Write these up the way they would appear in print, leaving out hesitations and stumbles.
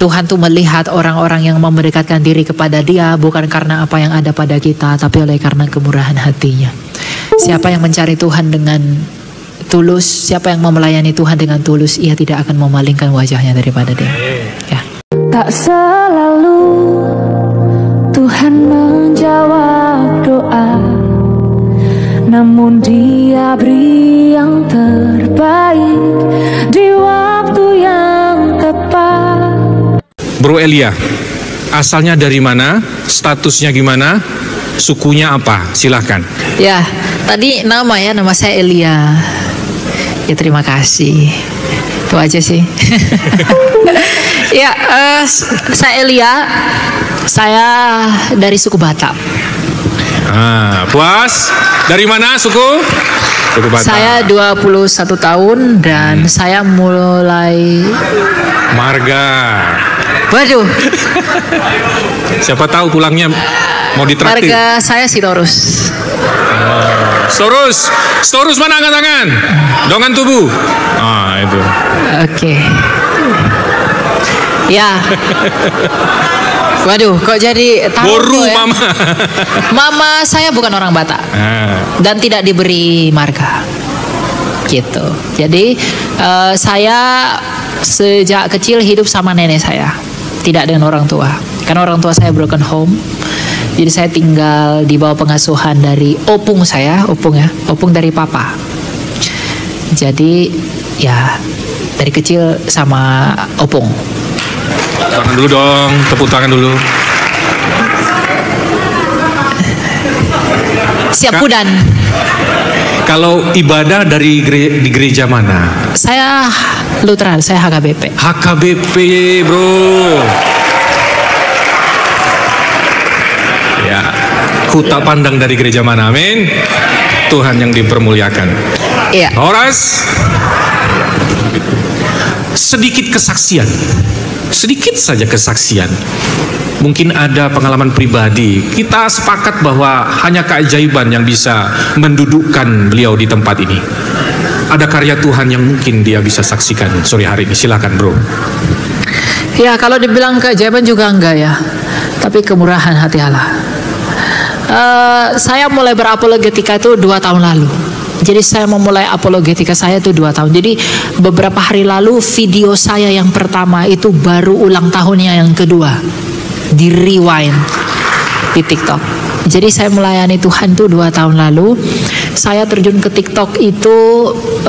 Tuhan tuh melihat orang-orang yang mendekatkan diri kepada Dia bukan karena apa yang ada pada kita, tapi oleh karena kemurahan hatinya. Siapa yang mencari Tuhan dengan tulus, siapa yang melayani Tuhan dengan tulus, ia tidak akan memalingkan wajahnya daripada Dia. Ya. Tak selalu Tuhan menjawab doa, namun Dia beri yang terbaik di waktu yang tepat. Bro Elia, asalnya dari mana? Statusnya gimana? Sukunya apa? Silahkan. Ya, tadi nama saya Elia. Ya, terima kasih. Itu aja sih. Ya, saya Elia. Saya dari suku Batak. Puas. Dari mana suku? Suku Batak. Saya 21 tahun dan saya mulai marga. Waduh. Siapa tahu pulangnya mau ditraktir. Marga saya Sitorus. Storus mana angkat tangan? Dongan tubuh. Itu. Oke. Ya. Waduh, kok jadi tahu Boru ya? mama. Mama saya bukan orang Batak. Dan tidak diberi marga. Gitu. Jadi saya sejak kecil hidup sama nenek saya, tidak dengan orang tua. Karena orang tua saya broken home. Jadi saya tinggal di bawah pengasuhan dari opung saya, opung dari papa. Jadi ya dari kecil sama opung. Tangan dulu dong, tepuk tangan dulu. Siap Pudan. Kalau ibadah di gereja mana? Saya Lutheran, saya HKBP. HKBP, bro. Ya, ku tak pandang dari gereja mana, amin. Tuhan yang dipermuliakan. Iya. Horas. Sedikit kesaksian. Sedikit saja kesaksian. Mungkin ada pengalaman pribadi. Kita sepakat bahwa hanya keajaiban yang bisa mendudukkan beliau di tempat ini. Ada karya Tuhan yang mungkin dia bisa saksikan sore hari ini. Silakan, bro. Ya, kalau dibilang keajaiban juga enggak ya. Tapi kemurahan hati Allah. Saya mulai berapologetika itu 2 tahun lalu. Jadi saya memulai apologetika saya itu 2 tahun. Jadi beberapa hari lalu video saya yang pertama itu baru ulang tahunnya yang kedua. Di rewind di TikTok. Jadi saya melayani Tuhan tuh 2 tahun lalu. Saya terjun ke TikTok itu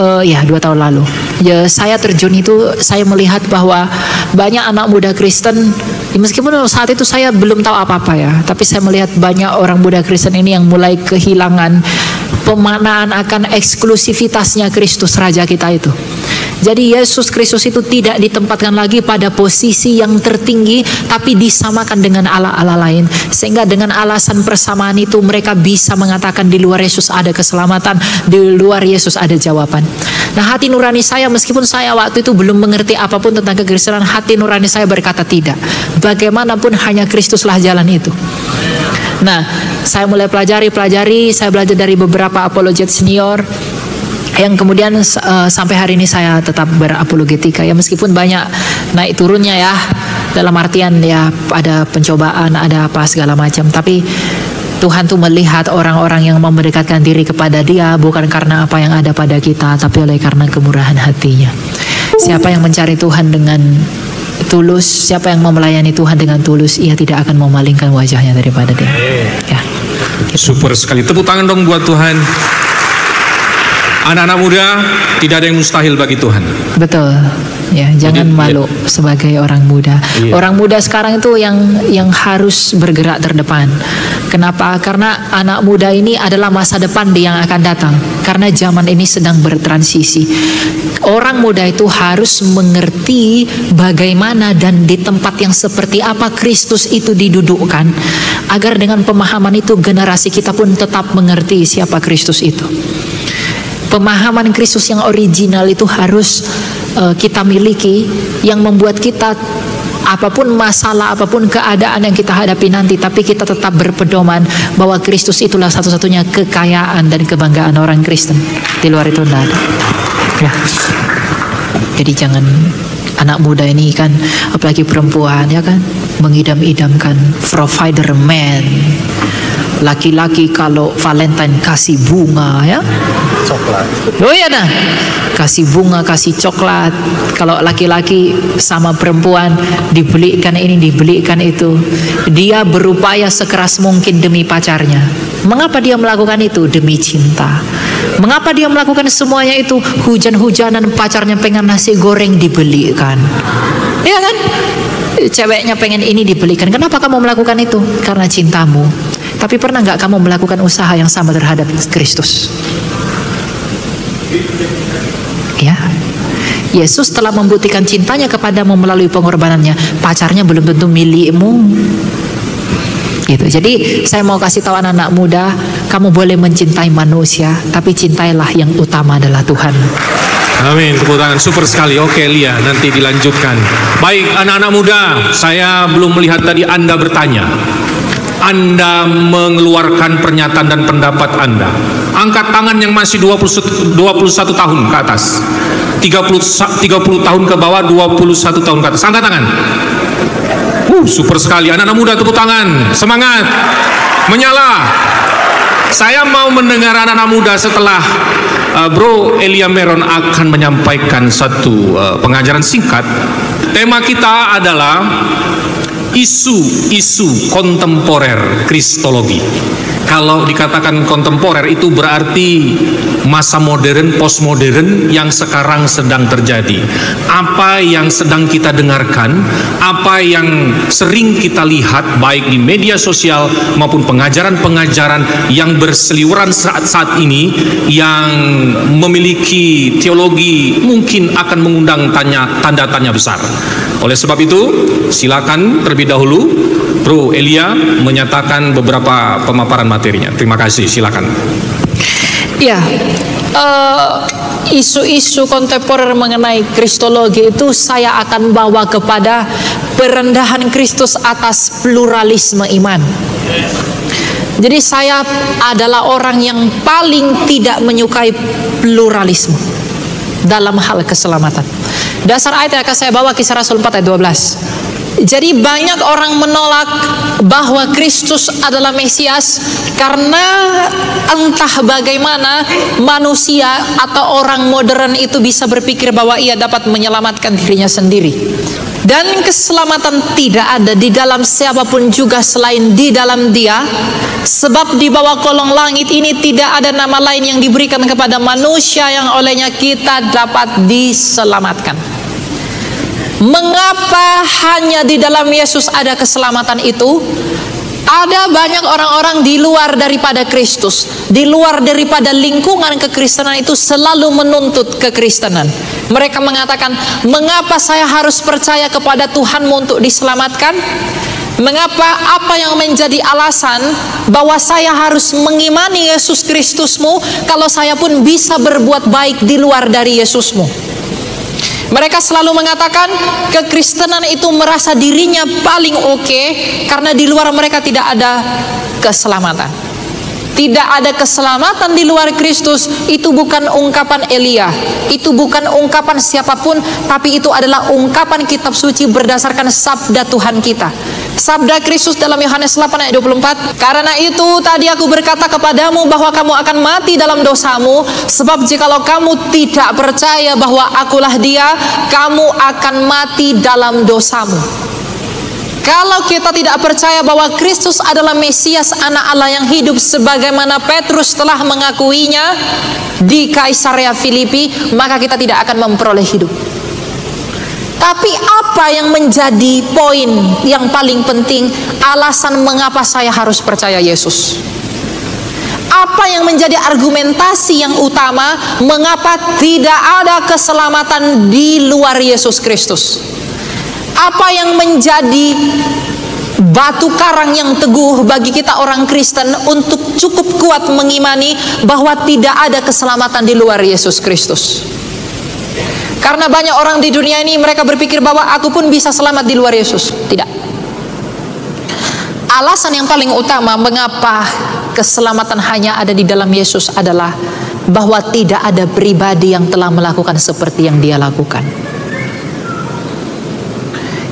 2 tahun lalu. Ya, saya terjun itu saya melihat bahwa banyak anak muda Kristen, meskipun saat itu saya belum tahu apa-apa ya, tapi saya melihat banyak orang muda Kristen ini yang mulai kehilangan pemaknaan akan eksklusivitasnya Kristus Raja kita itu. Jadi Yesus Kristus itu tidak ditempatkan lagi pada posisi yang tertinggi, tapi disamakan dengan Allah-Allah lain. Sehingga dengan alasan persamaan itu mereka bisa mengatakan di luar Yesus ada keselamatan, di luar Yesus ada jawaban. Nah, hati nurani saya, meskipun saya waktu itu belum mengerti apapun tentang kekristenan, hati nurani saya berkata tidak. Bagaimanapun hanya Kristuslah jalan itu. Nah, saya mulai pelajari, saya belajar dari beberapa apologet senior, yang kemudian sampai hari ini saya tetap berapologetika ya, meskipun banyak naik turunnya ya, dalam artian ya ada pencobaan, ada apa segala macam, tapi Tuhan tuh melihat orang-orang yang mendekatkan diri kepada Dia bukan karena apa yang ada pada kita, tapi oleh karena kemurahan hatinya. Siapa yang mencari Tuhan dengan tulus, siapa yang melayani Tuhan dengan tulus, ia tidak akan memalingkan wajahnya daripada Dia. Ya, gitu. Super sekali, tepuk tangan dong buat Tuhan. Anak-anak muda, tidak ada yang mustahil bagi Tuhan. Betul. Ya, jangan malu sebagai orang muda. Orang muda sekarang itu yang harus bergerak terdepan. Kenapa? Karena anak muda ini adalah masa depan yang akan datang. Karena zaman ini sedang bertransisi. Orang muda itu harus mengerti bagaimana dan di tempat yang seperti apa Kristus itu didudukkan, agar dengan pemahaman itu generasi kita pun tetap mengerti siapa Kristus itu. Pemahaman Kristus yang original itu harus kita miliki, yang membuat kita apapun masalah, apapun keadaan yang kita hadapi nanti, tapi kita tetap berpedoman bahwa Kristus itulah satu-satunya kekayaan dan kebanggaan orang Kristen. Di luar itu tidak ada. Ya. Jadi jangan anak muda ini kan, apalagi perempuan ya kan, mengidam-idamkan provider man. Laki-laki kalau Valentine kasih bunga ya, Coklat. oh ya nah, kasih bunga, kasih coklat. Kalau laki-laki sama perempuan dibelikan ini, dibelikan itu. Dia berupaya sekeras mungkin demi pacarnya. Mengapa dia melakukan itu? Demi cinta. Mengapa dia melakukan semuanya itu? Hujan-hujanan pacarnya pengen nasi goreng dibelikan, ya kan? Ceweknya pengen ini dibelikan. Kenapa kamu melakukan itu? Karena cintamu. Tapi pernah nggak kamu melakukan usaha yang sama terhadap Kristus? Ya, Yesus telah membuktikan cintanya kepadamu melalui pengorbanannya. Pacarnya belum tentu milikmu. Gitu. Jadi saya mau kasih tahu anak-anak muda, kamu boleh mencintai manusia, tapi cintailah yang utama adalah Tuhan. Amin, tepuk tangan, super sekali. Oke Lia, nanti dilanjutkan. Baik anak-anak muda, saya belum melihat tadi Anda bertanya. Anda mengeluarkan pernyataan dan pendapat Anda. Angkat tangan yang masih 21 tahun ke atas. 30 tahun ke bawah, 21 tahun ke atas. Angkat tangan. Super sekali. Anak-anak muda tepuk tangan. Semangat. Menyala. Saya mau mendengar anak-anak muda setelah Bro Elia Meron akan menyampaikan satu pengajaran singkat. Tema kita adalah isu-isu kontemporer Kristologi. Kalau dikatakan kontemporer itu berarti masa modern, postmodern yang sekarang sedang terjadi. Apa yang sedang kita dengarkan, apa yang sering kita lihat baik di media sosial maupun pengajaran-pengajaran yang berseliweran saat ini yang memiliki teologi mungkin akan mengundang tanda tanya besar. Oleh sebab itu, silakan terlebih dahulu Bro Elia menyatakan beberapa pemaparan materinya. Terima kasih, silakan. Ya, isu-isu kontemporer mengenai Kristologi itu saya akan bawa kepada perendahan Kristus atas pluralisme iman. Jadi saya adalah orang yang paling tidak menyukai pluralisme dalam hal keselamatan. Dasar ayat yang akan saya bawa Kisah Rasul 4 ayat 12. Jadi banyak orang menolak bahwa Kristus adalah Mesias karena entah bagaimana manusia atau orang modern itu bisa berpikir bahwa ia dapat menyelamatkan dirinya sendiri. Dan keselamatan tidak ada di dalam siapapun juga selain di dalam Dia. Sebab di bawah kolong langit ini tidak ada nama lain yang diberikan kepada manusia yang olehnya kita dapat diselamatkan. Mengapa hanya di dalam Yesus ada keselamatan itu? Ada banyak orang-orang di luar daripada Kristus, di luar daripada lingkungan kekristenan itu selalu menuntut kekristenan. Mereka mengatakan, mengapa saya harus percaya kepada Tuhanmu untuk diselamatkan? Mengapa, apa yang menjadi alasan bahwa saya harus mengimani Yesus Kristusmu kalau saya pun bisa berbuat baik di luar dari Yesusmu? Mereka selalu mengatakan kekristenan itu merasa dirinya paling oke karena di luar mereka tidak ada keselamatan. Tidak ada keselamatan di luar Kristus. Itu bukan ungkapan Elia, itu bukan ungkapan siapapun, tapi itu adalah ungkapan kitab suci berdasarkan sabda Tuhan kita. Sabda Kristus dalam Yohanes 8 ayat 24. Karena itu tadi aku berkata kepadamu bahwa kamu akan mati dalam dosamu. Sebab jikalau kamu tidak percaya bahwa akulah Dia, kamu akan mati dalam dosamu. Kalau kita tidak percaya bahwa Kristus adalah Mesias, anak Allah yang hidup sebagaimana Petrus telah mengakuinya di Kaisarea Filipi, maka kita tidak akan memperoleh hidup. Tapi apa yang menjadi poin yang paling penting, alasan mengapa saya harus percaya Yesus? Apa yang menjadi argumentasi yang utama mengapa tidak ada keselamatan di luar Yesus Kristus? Apa yang menjadi batu karang yang teguh bagi kita orang Kristen untuk cukup kuat mengimani bahwa tidak ada keselamatan di luar Yesus Kristus? Karena banyak orang di dunia ini mereka berpikir bahwa aku pun bisa selamat di luar Yesus. Tidak. Alasan yang paling utama mengapa keselamatan hanya ada di dalam Yesus adalah bahwa tidak ada pribadi yang telah melakukan seperti yang Dia lakukan.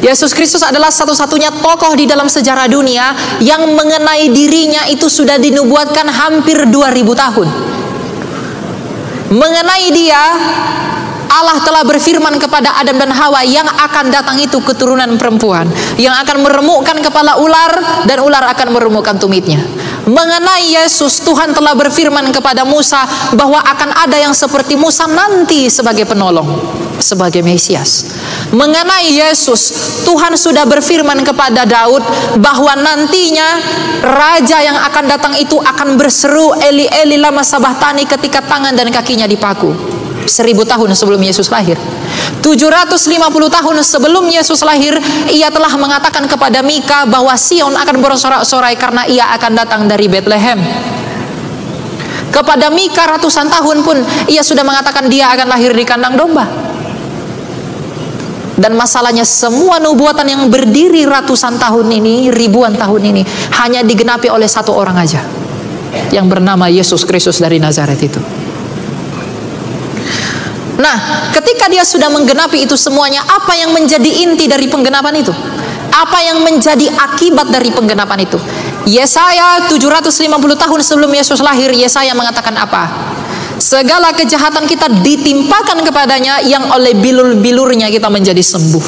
Yesus Kristus adalah satu-satunya tokoh di dalam sejarah dunia yang mengenai dirinya itu sudah dinubuatkan hampir 2000 tahun. Mengenai dia, Allah telah berfirman kepada Adam dan Hawa, yang akan datang itu keturunan perempuan, yang akan meremukkan kepala ular, dan ular akan meremukkan tumitnya. Mengenai Yesus, Tuhan telah berfirman kepada Musa bahwa akan ada yang seperti Musa nanti sebagai penolong, sebagai Mesias. Mengenai Yesus, Tuhan sudah berfirman kepada Daud bahwa nantinya raja yang akan datang itu akan berseru, Eli Eli lama sabachthani, ketika tangan dan kakinya dipaku. 1000 tahun sebelum Yesus lahir. 750 tahun sebelum Yesus lahir, ia telah mengatakan kepada Mika bahwa Sion akan bersorak-sorai karena ia akan datang dari Bethlehem. Kepada Mika ratusan tahun pun ia sudah mengatakan dia akan lahir di kandang domba. Dan masalahnya, semua nubuatan yang berdiri ratusan tahun ini, ribuan tahun ini, hanya digenapi oleh satu orang aja, yang bernama Yesus Kristus dari Nazaret itu. Nah, ketika dia sudah menggenapi itu semuanya, apa yang menjadi inti dari penggenapan itu? Apa yang menjadi akibat dari penggenapan itu? Yesaya 750 tahun sebelum Yesus lahir, Yesaya mengatakan apa? Segala kejahatan kita ditimpakan kepadanya, yang oleh bilur-bilurnya kita menjadi sembuh.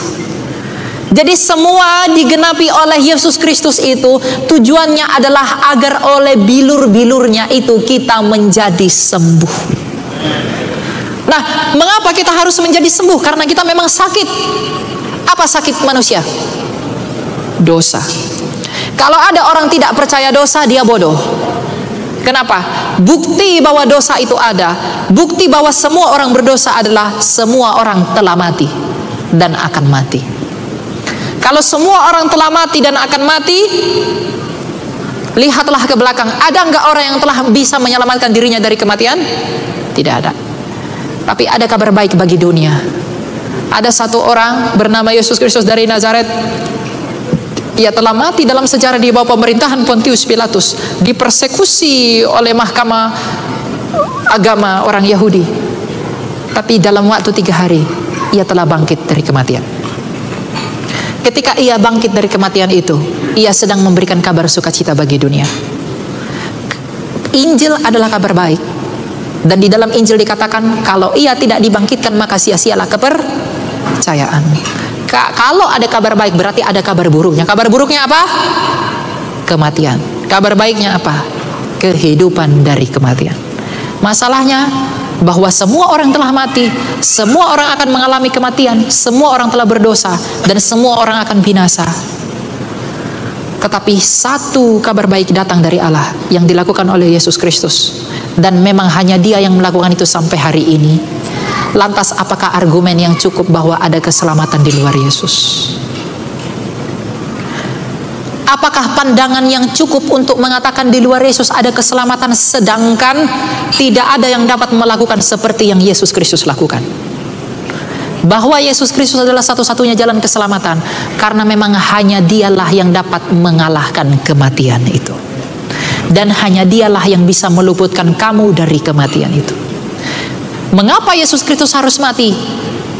Jadi semua digenapi oleh Yesus Kristus itu, tujuannya adalah agar oleh bilur-bilurnya itu kita menjadi sembuh. Nah, mengapa kita harus menjadi sembuh? Karena kita memang sakit. Apa sakit manusia? Dosa. Kalau ada orang tidak percaya dosa, dia bodoh. Kenapa? Bukti bahwa dosa itu ada, bukti bahwa semua orang berdosa adalah semua orang telah mati dan akan mati. Kalau semua orang telah mati dan akan mati, lihatlah ke belakang. Ada enggak orang yang telah bisa menyelamatkan dirinya dari kematian? Tidak ada. Tapi ada kabar baik bagi dunia. Ada satu orang bernama Yesus Kristus dari Nazaret. Ia telah mati dalam sejarah di bawah pemerintahan Pontius Pilatus, dipersekusi oleh mahkamah agama orang Yahudi. Tapi dalam waktu 3 hari ia telah bangkit dari kematian. Ketika ia bangkit dari kematian itu, ia sedang memberikan kabar sukacita bagi dunia. Injil adalah kabar baik. Dan di dalam Injil dikatakan, kalau ia tidak dibangkitkan maka sia-sialah kepercayaan. Kalau ada kabar baik berarti ada kabar buruknya. Kabar buruknya apa? Kematian. Kabar baiknya apa? Kehidupan dari kematian. Masalahnya bahwa semua orang telah mati, semua orang akan mengalami kematian, semua orang telah berdosa, dan semua orang akan binasa. Tetapi satu kabar baik datang dari Allah yang dilakukan oleh Yesus Kristus, dan memang hanya Dia yang melakukan itu sampai hari ini. Lantas apakah argumen yang cukup bahwa ada keselamatan di luar Yesus? Apakah pandangan yang cukup untuk mengatakan di luar Yesus ada keselamatan, sedangkan tidak ada yang dapat melakukan seperti yang Yesus Kristus lakukan? Bahwa Yesus Kristus adalah satu-satunya jalan keselamatan, karena memang hanya Dialah yang dapat mengalahkan kematian itu. Dan hanya Dialah yang bisa meluputkan kamu dari kematian itu. Mengapa Yesus Kristus harus mati?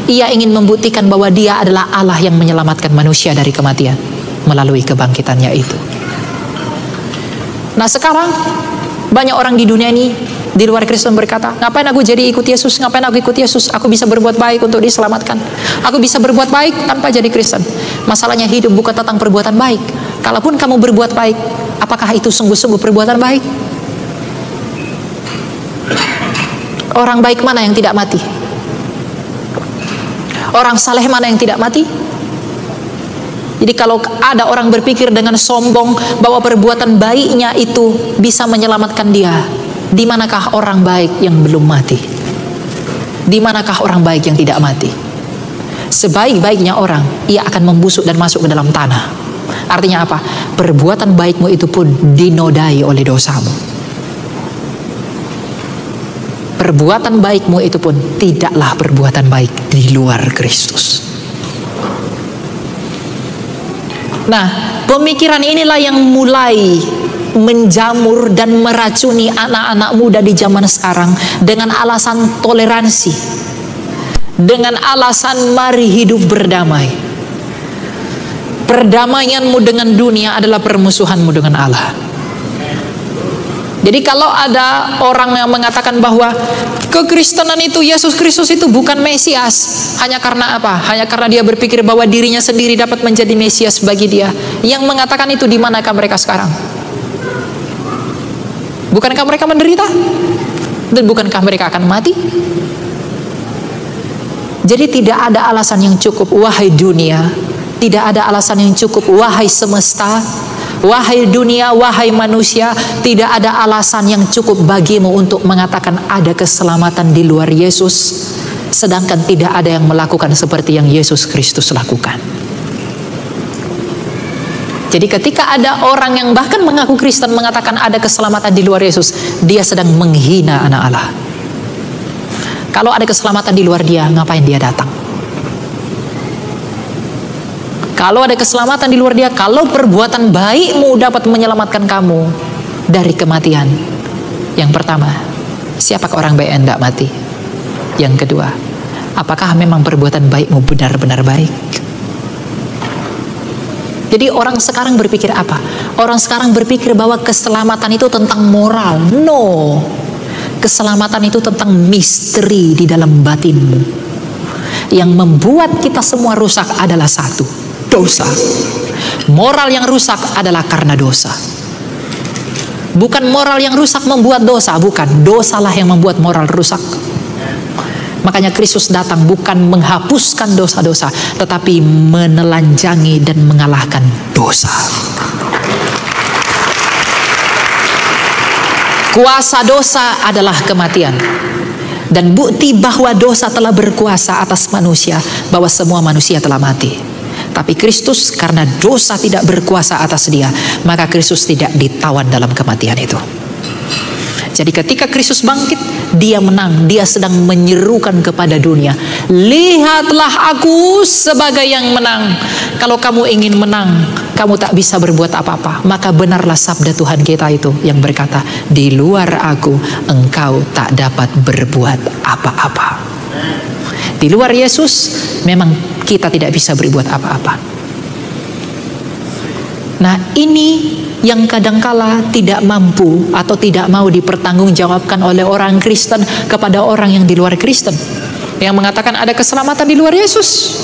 Ia ingin membuktikan bahwa Dia adalah Allah yang menyelamatkan manusia dari kematian melalui kebangkitannya itu. Nah, sekarang banyak orang di dunia ini, di luar Kristen, berkata, ngapain aku jadi ikut Yesus? Ngapain aku ikut Yesus? Aku bisa berbuat baik untuk diselamatkan. Aku bisa berbuat baik tanpa jadi Kristen. Masalahnya, hidup bukan tentang perbuatan baik. Kalaupun kamu berbuat baik, apakah itu sungguh-sungguh perbuatan baik? Orang baik mana yang tidak mati? Orang saleh mana yang tidak mati? Jadi kalau ada orang berpikir dengan sombong bahwa perbuatan baiknya itu bisa menyelamatkan dia, di manakah orang baik yang belum mati? Di manakah orang baik yang tidak mati? Sebaik-baiknya orang, ia akan membusuk dan masuk ke dalam tanah. Artinya apa? Perbuatan baikmu itu pun dinodai oleh dosamu. Perbuatan baikmu itu pun tidaklah perbuatan baik di luar Kristus. Nah, pemikiran inilah yang mulai menjamur dan meracuni anak-anak muda di zaman sekarang dengan alasan toleransi, dengan alasan mari hidup berdamai. perdamaianmu dengan dunia adalah permusuhanmu dengan Allah. Jadi kalau ada orang yang mengatakan bahwa kekristenan itu, Yesus Kristus itu bukan Mesias, hanya karena apa? Hanya karena dia berpikir bahwa dirinya sendiri dapat menjadi Mesias bagi dia. Yang mengatakan itu, di manakah mereka sekarang? Bukankah mereka menderita? Dan bukankah mereka akan mati? Jadi tidak ada alasan yang cukup, wahai dunia. Tidak ada alasan yang cukup, wahai semesta. Wahai dunia, wahai manusia, tidak ada alasan yang cukup bagimu untuk mengatakan ada keselamatan di luar Yesus, sedangkan tidak ada yang melakukan seperti yang Yesus Kristus lakukan. Jadi ketika ada orang yang bahkan mengaku Kristen mengatakan ada keselamatan di luar Yesus, dia sedang menghina anak Allah. Kalau ada keselamatan di luar dia, ngapain dia datang? Kalau ada keselamatan di luar dia, kalau perbuatan baikmu dapat menyelamatkan kamu dari kematian. Yang pertama, siapakah orang baik yang tidak mati? Yang kedua, apakah memang perbuatan baikmu benar-benar baik? Jadi orang sekarang berpikir apa? Orang sekarang berpikir bahwa keselamatan itu tentang moral. No, keselamatan itu tentang misteri di dalam batinmu. Yang membuat kita semua rusak adalah satu, dosa. Moral yang rusak adalah karena dosa. Bukan moral yang rusak membuat dosa, bukan. Dosalah yang membuat moral rusak. Makanya Kristus datang bukan menghapuskan dosa-dosa, tetapi menelanjangi dan mengalahkan dosa. Kuasa dosa adalah kematian. Dan bukti bahwa dosa telah berkuasa atas manusia, bahwa semua manusia telah mati. Tapi Kristus, karena dosa tidak berkuasa atas dia, maka Kristus tidak ditawan dalam kematian itu. Jadi ketika Kristus bangkit, dia menang. Dia sedang menyerukan kepada dunia, lihatlah aku sebagai yang menang. Kalau kamu ingin menang, kamu tak bisa berbuat apa-apa. Maka benarlah sabda Tuhan kita itu yang berkata, di luar aku engkau tak dapat berbuat apa-apa. Di luar Yesus memang kita tidak bisa berbuat apa-apa. Nah, ini yang kadangkala tidak mampu atau tidak mau dipertanggungjawabkan oleh orang Kristen kepada orang yang di luar Kristen, yang mengatakan ada keselamatan di luar Yesus,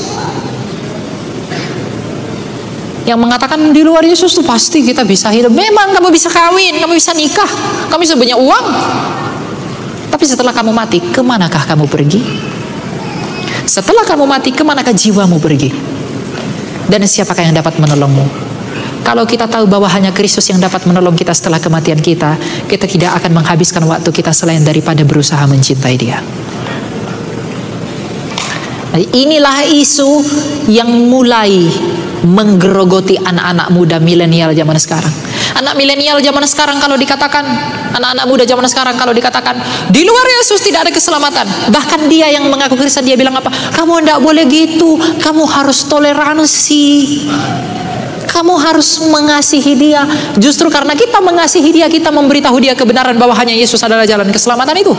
yang mengatakan di luar Yesus itu pasti kita bisa hidup. Memang kamu bisa kawin, kamu bisa nikah, kamu bisa punya uang, tapi setelah kamu mati, kemanakah kamu pergi? Setelah kamu mati, kemanakah jiwamu pergi? Dan siapakah yang dapat menolongmu? Kalau kita tahu bahwa hanya Kristus yang dapat menolong kita setelah kematian kita, kita tidak akan menghabiskan waktu kita selain daripada berusaha mencintai dia. Nah, inilah isu yang mulai menggerogoti anak-anak muda milenial zaman sekarang. Anak milenial zaman sekarang kalau dikatakan, anak-anak muda zaman sekarang kalau dikatakan di luar Yesus tidak ada keselamatan, bahkan dia yang mengaku Kristen, dia bilang apa? Kamu tidak boleh gitu, kamu harus toleransi, kamu harus mengasihi dia. Justru karena kita mengasihi dia, kita memberitahu dia kebenaran bahwa hanya Yesus adalah jalan keselamatan itu.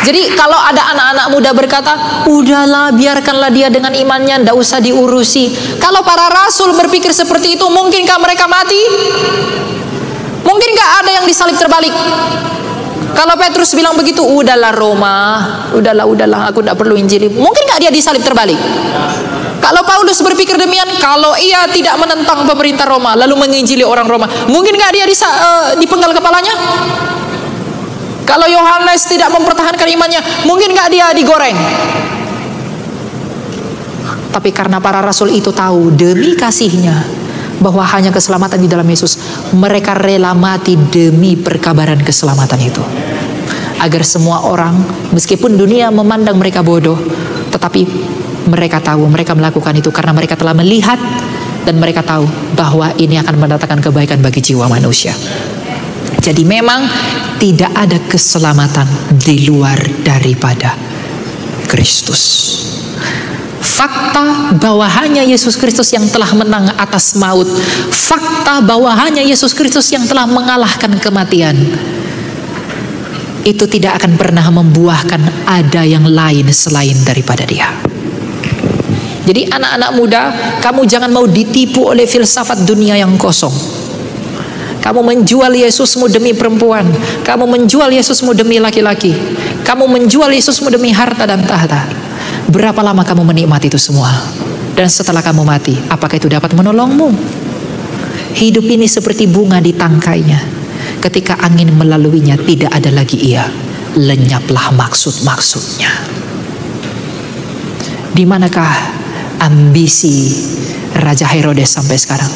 Jadi kalau ada anak-anak muda berkata, udahlah biarkanlah dia dengan imannya, tidak usah diurusi. Kalau para rasul berpikir seperti itu, mungkinkah mereka mati? Mungkinkah ada yang disalib terbalik? Kalau Petrus bilang begitu, udahlah Roma, udahlah, aku tidak perlu injili. Mungkinkah dia disalib terbalik? Kalau Paulus berpikir demikian, kalau ia tidak menentang pemerintah Roma, lalu menginjili orang Roma, mungkinkah dia dipenggal kepalanya? Kalau Yohanes tidak mempertahankan imannya, mungkin gak dia digoreng? Tapi karena para rasul itu tahu demi kasihnya bahwa hanya keselamatan di dalam Yesus, mereka rela mati demi perkabaran keselamatan itu, agar semua orang, meskipun dunia memandang mereka bodoh, tetapi mereka tahu mereka melakukan itu karena mereka telah melihat dan mereka tahu bahwa ini akan mendatangkan kebaikan bagi jiwa manusia. Jadi memang tidak ada keselamatan di luar daripada Kristus. Fakta bahwa hanya Yesus Kristus yang telah menang atas maut, fakta bahwa hanya Yesus Kristus yang telah mengalahkan kematian, itu tidak akan pernah membuahkan ada yang lain selain daripada dia. Jadi anak-anak muda, kamu jangan mau ditipu oleh filsafat dunia yang kosong. Kamu menjual Yesusmu demi perempuan, kamu menjual Yesusmu demi laki-laki, kamu menjual Yesusmu demi harta dan tahta. Berapa lama kamu menikmati itu semua? Dan setelah kamu mati, apakah itu dapat menolongmu? Hidup ini seperti bunga di tangkainya. Ketika angin melaluinya, tidak ada lagi ia. Lenyaplah maksud-maksudnya. Di manakah ambisi Raja Herodes sampai sekarang?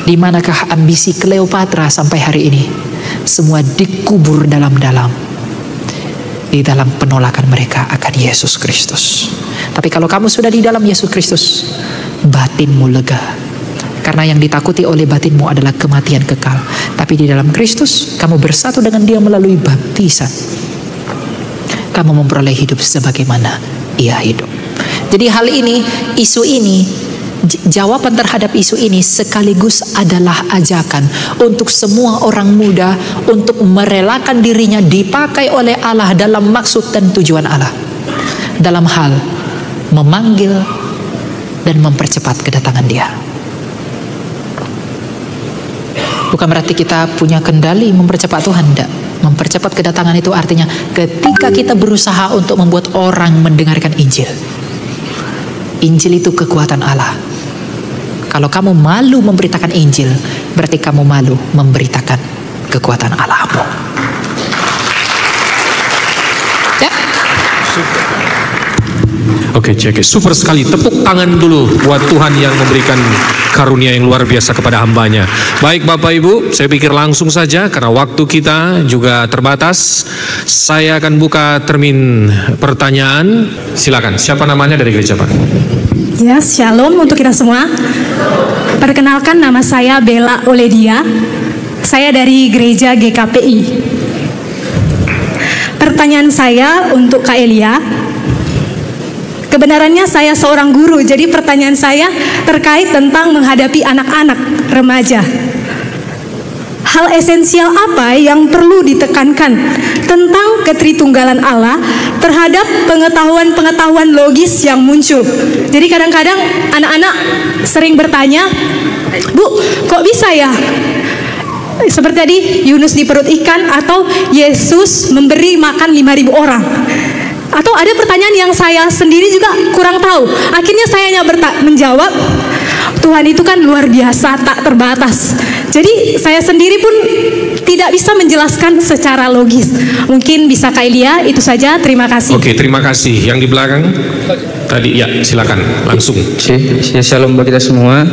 Di manakah ambisi Kleopatra sampai hari ini? Semua dikubur dalam-dalam, di dalam penolakan mereka akan Yesus Kristus. Tapi kalau kamu sudah di dalam Yesus Kristus, batinmu lega. Karena yang ditakuti oleh batinmu adalah kematian kekal. Tapi di dalam Kristus, kamu bersatu dengan Dia melalui baptisan. Kamu memperoleh hidup sebagaimana Ia hidup. Jadi hal ini, isu ini, jawaban terhadap isu ini sekaligus adalah ajakan untuk semua orang muda untuk merelakan dirinya dipakai oleh Allah dalam maksud dan tujuan Allah, dalam hal memanggil dan mempercepat kedatangan Dia. Bukan berarti kita punya kendali mempercepat Tuhan, tidak. Mempercepat kedatangan itu artinya ketika kita berusaha untuk membuat orang mendengarkan Injil. Injil itu kekuatan Allah. Kalau kamu malu memberitakan Injil, berarti kamu malu memberitakan kekuatan Allahmu. Ya? Oke, cek. Super sekali. Tepuk tangan dulu buat Tuhan yang memberikan karunia yang luar biasa kepada hambanya. Baik Bapak Ibu, saya pikir langsung saja karena waktu kita juga terbatas. Saya akan buka termin pertanyaan. Silakan. Siapa namanya dari gereja, Pak? Ya, shalom untuk kita semua. Perkenalkan, nama saya Bella Oledia. Saya dari gereja GKPI. Pertanyaan saya untuk Kak Elia. Kebenarannya saya seorang guru, jadi pertanyaan saya terkait tentang menghadapi anak-anak remaja. Hal esensial apa yang perlu ditekankan tentang ketritunggalan Allah terhadap pengetahuan-pengetahuan logis yang muncul? Jadi kadang-kadang anak-anak sering bertanya, Bu, kok bisa ya? Seperti tadi Yunus di perut ikan, atau Yesus memberi makan 5.000 orang. Atau ada pertanyaan yang saya sendiri juga kurang tahu. Akhirnya saya hanya menjawab, Tuhan itu kan luar biasa, tak terbatas. Jadi saya sendiri pun tidak bisa menjelaskan secara logis. Mungkin bisa Kak Elia, itu saja. Terima kasih. Oke, terima kasih. Yang di belakang tadi, ya silakan langsung. Ya, shalom buat kita semua.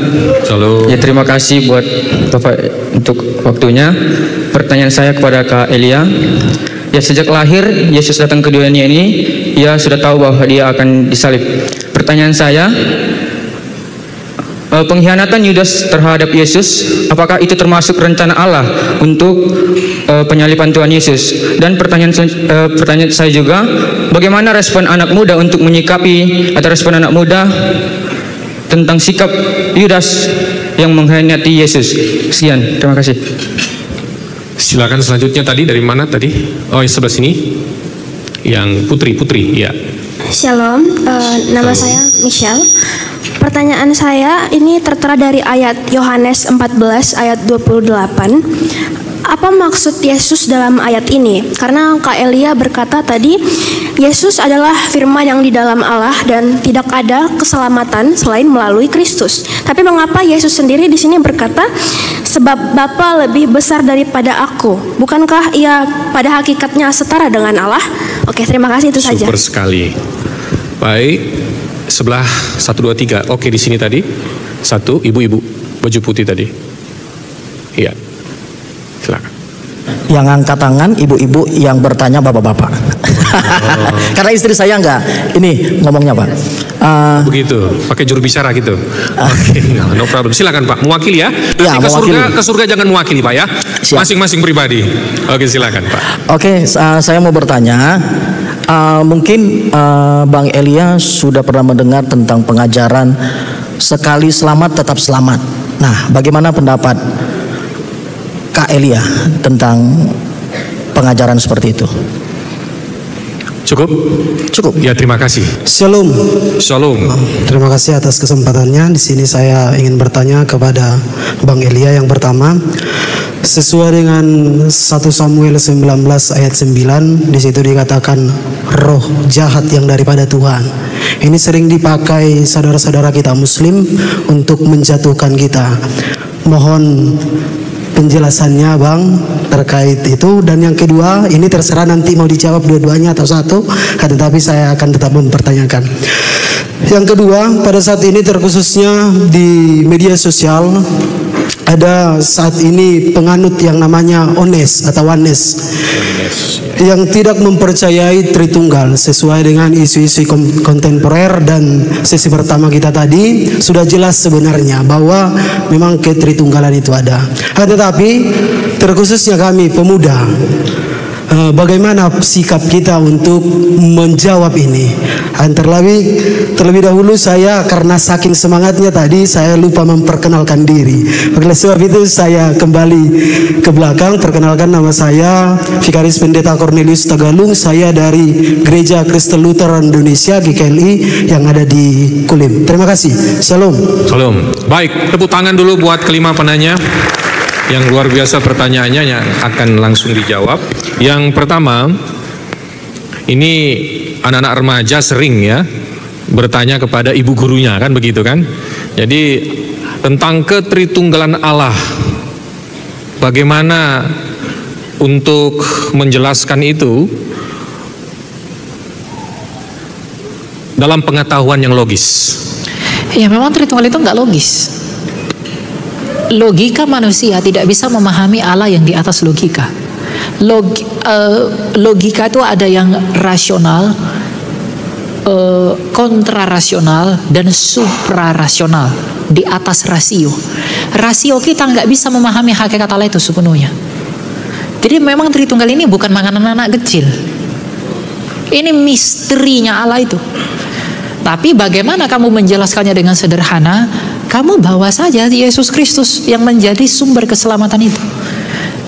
Shalom. Ya, terima kasih buat Bapak untuk waktunya. Pertanyaan saya kepada Kak Elia. Ya, sejak lahir Yesus datang ke dunia ini, Ia sudah tahu bahwa Dia akan disalib. Pertanyaan saya, pengkhianatan Yudas terhadap Yesus, apakah itu termasuk rencana Allah untuk penyaliban Tuhan Yesus? Dan pertanyaan saya juga, bagaimana respon anak muda untuk menyikapi, atau respon anak muda tentang sikap Yudas yang mengkhianati Yesus? Sekian, terima kasih. Silakan selanjutnya tadi dari mana tadi? Oh, yang sebelah sini. Yang Putri, ya. Shalom, nama saya Michelle. Pertanyaan saya ini tertera dari ayat Yohanes 14 ayat 28. Apa maksud Yesus dalam ayat ini? Karena Kak Elia berkata tadi, Yesus adalah firman yang di dalam Allah dan tidak ada keselamatan selain melalui Kristus. Tapi mengapa Yesus sendiri di sini berkata, sebab Bapa lebih besar daripada aku? Bukankah Ia pada hakikatnya setara dengan Allah? Oke, terima kasih, itu saja. Super sekali. Baik, sebelah 1, 2, 3. Oke, di sini tadi. 1, ibu-ibu baju putih tadi. Iya. Silakan. Yang angkat tangan ibu-ibu, yang bertanya bapak-bapak. Karena istri saya enggak ini ngomongnya, Pak. Begitu, pakai juru bicara gitu. Oke, no problem. Silakan Pak, mewakili ya. Ya, Nanti ke surga jangan mewakili Pak ya. Masing-masing pribadi. Oke, silakan Pak. Oke, saya mau bertanya. Mungkin Bang Elia sudah pernah mendengar tentang pengajaran sekali selamat tetap selamat. Nah, bagaimana pendapat Kak Elia tentang pengajaran seperti itu? Cukup? Cukup. Ya, terima kasih. Shalom. Shalom. Terima kasih atas kesempatannya. Di sini saya ingin bertanya kepada Bang Elia yang pertama. Sesuai dengan 1 Samuel 19 ayat 9, di situ dikatakan roh jahat yang daripada Tuhan. Ini sering dipakai saudara-saudara kita Muslim untuk menjatuhkan kita. Mohon penjelasannya Bang terkait itu. Dan yang kedua, ini terserah nanti mau dijawab dua-duanya atau satu, tetapi saya akan tetap mempertanyakan. Yang kedua, pada saat ini terkhususnya di media sosial ada saat ini penganut yang namanya Ones atau Oneness yang tidak mempercayai Tritunggal sesuai dengan isu-isu kontemporer. Dan sesi pertama kita tadi sudah jelas sebenarnya bahwa memang ketritunggalan itu ada. Tetapi terkhususnya kami pemuda, bagaimana sikap kita untuk menjawab ini? Terlebih dahulu saya karena saking semangatnya tadi saya lupa memperkenalkan diri. Oleh sebab itu saya kembali ke belakang. Perkenalkan, nama saya Vikaris Pendeta Cornelius Tagalung. Saya dari Gereja Kristen Lutheran Indonesia GKLI yang ada di Kulim. Terima kasih. Shalom. Shalom. Baik, tepuk tangan dulu buat kelima penanya yang luar biasa pertanyaannya yang akan langsung dijawab. Yang pertama, ini anak-anak remaja sering ya bertanya kepada ibu gurunya, kan begitu kan? Jadi tentang ketritunggalan Allah, bagaimana untuk menjelaskan itu dalam pengetahuan yang logis? Ya, memang Tritunggal itu nggak logis. Logika manusia tidak bisa memahami Allah yang di atas logika. Logika itu ada yang rasional, kontrarasional, dan suprarasional, di atas rasio. Rasio kita nggak bisa memahami hakikat Allah itu sepenuhnya. Jadi memang Tritunggal ini bukan makanan anak kecil. Ini misterinya Allah itu. Tapi bagaimana kamu menjelaskannya dengan sederhana? Kamu bawa saja Yesus Kristus yang menjadi sumber keselamatan itu.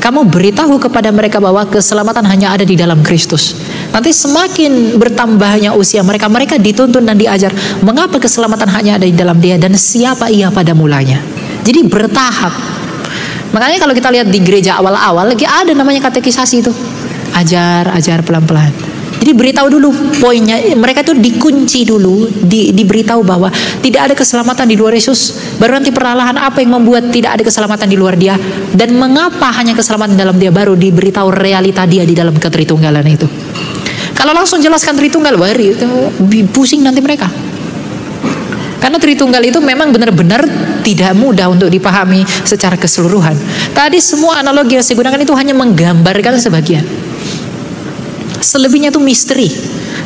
Kamu beritahu kepada mereka bahwa keselamatan hanya ada di dalam Kristus. Nanti semakin bertambahnya usia mereka, mereka dituntun dan diajar mengapa keselamatan hanya ada di dalam Dia dan siapa Ia pada mulanya. Jadi bertahap. Makanya kalau kita lihat di gereja awal-awal lagi ada namanya katekisasi itu. Ajar pelan-pelan. Jadi beritahu dulu poinnya, mereka itu dikunci dulu, diberitahu bahwa tidak ada keselamatan di luar Yesus. Baru nanti perlahan apa yang membuat tidak ada keselamatan di luar Dia dan mengapa hanya keselamatan dalam Dia, baru diberitahu realita Dia di dalam ketritunggalan itu. Kalau langsung jelaskan Tritunggal, pusing nanti mereka. Karena Tritunggal itu memang benar-benar tidak mudah untuk dipahami secara keseluruhan. Tadi semua analogi yang saya gunakan itu hanya menggambarkan sebagian. Selebihnya itu misteri.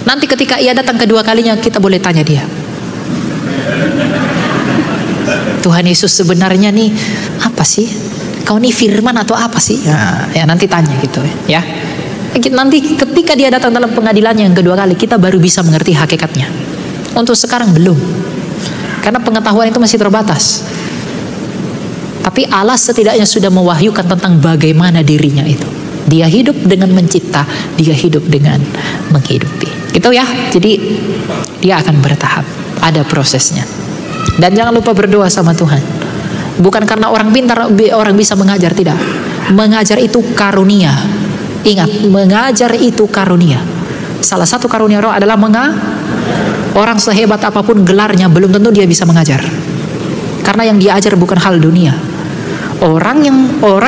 Nanti ketika Ia datang kedua kalinya kita boleh tanya Dia, Tuhan Yesus sebenarnya nih apa sih? Kau nih firman atau apa sih? Ya nanti tanya gitu ya. Nanti ketika Dia datang dalam pengadilannya yang kedua kali, kita baru bisa mengerti hakikatnya. Untuk sekarang belum, karena pengetahuan itu masih terbatas. Tapi Allah setidaknya sudah mewahyukan tentang bagaimana dirinya itu. Dia hidup dengan mencipta, Dia hidup dengan menghidupi. Gitu ya. Jadi Dia akan bertahap, ada prosesnya. Dan jangan lupa berdoa sama Tuhan. Bukan karena orang pintar orang bisa mengajar, tidak. Mengajar itu karunia. Ingat, mengajar itu karunia. Salah satu karunia Roh adalah orang sehebat apapun gelarnya belum tentu dia bisa mengajar. Karena yang diajar bukan hal dunia. Orang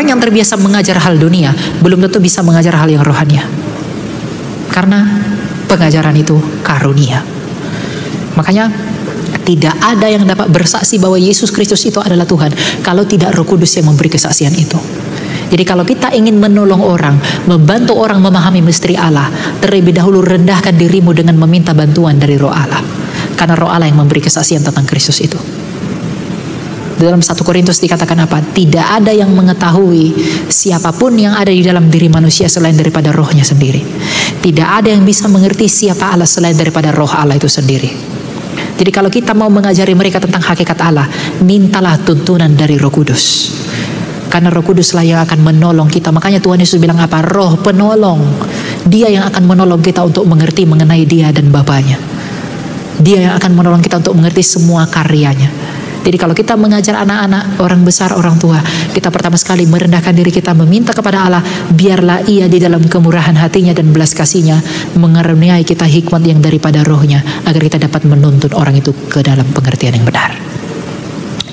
yang terbiasa mengajar hal dunia belum tentu bisa mengajar hal yang rohania. Karena pengajaran itu karunia. Makanya tidak ada yang dapat bersaksi bahwa Yesus Kristus itu adalah Tuhan kalau tidak Roh Kudus yang memberi kesaksian itu. Jadi kalau kita ingin menolong orang, membantu orang memahami misteri Allah, terlebih dahulu rendahkan dirimu dengan meminta bantuan dari Roh Allah. Karena Roh Allah yang memberi kesaksian tentang Kristus itu. Dalam 1 Korintus dikatakan apa? Tidak ada yang mengetahui siapapun yang ada di dalam diri manusia selain daripada rohnya sendiri. Tidak ada yang bisa mengerti siapa Allah selain daripada roh Allah itu sendiri. Jadi kalau kita mau mengajari mereka tentang hakikat Allah, mintalah tuntunan dari Roh Kudus. Karena Roh Kuduslah yang akan menolong kita. Makanya Tuhan Yesus bilang apa? Roh penolong Dia yang akan menolong kita untuk mengerti mengenai Dia dan Bapanya. Dia yang akan menolong kita untuk mengerti semua karyanya. Jadi kalau kita mengajar anak-anak, orang besar, orang tua, kita pertama sekali merendahkan diri kita, meminta kepada Allah, biarlah Ia di dalam kemurahan hatinya dan belas kasihnya mengaruniai kita hikmat yang daripada rohnya, agar kita dapat menuntun orang itu ke dalam pengertian yang benar.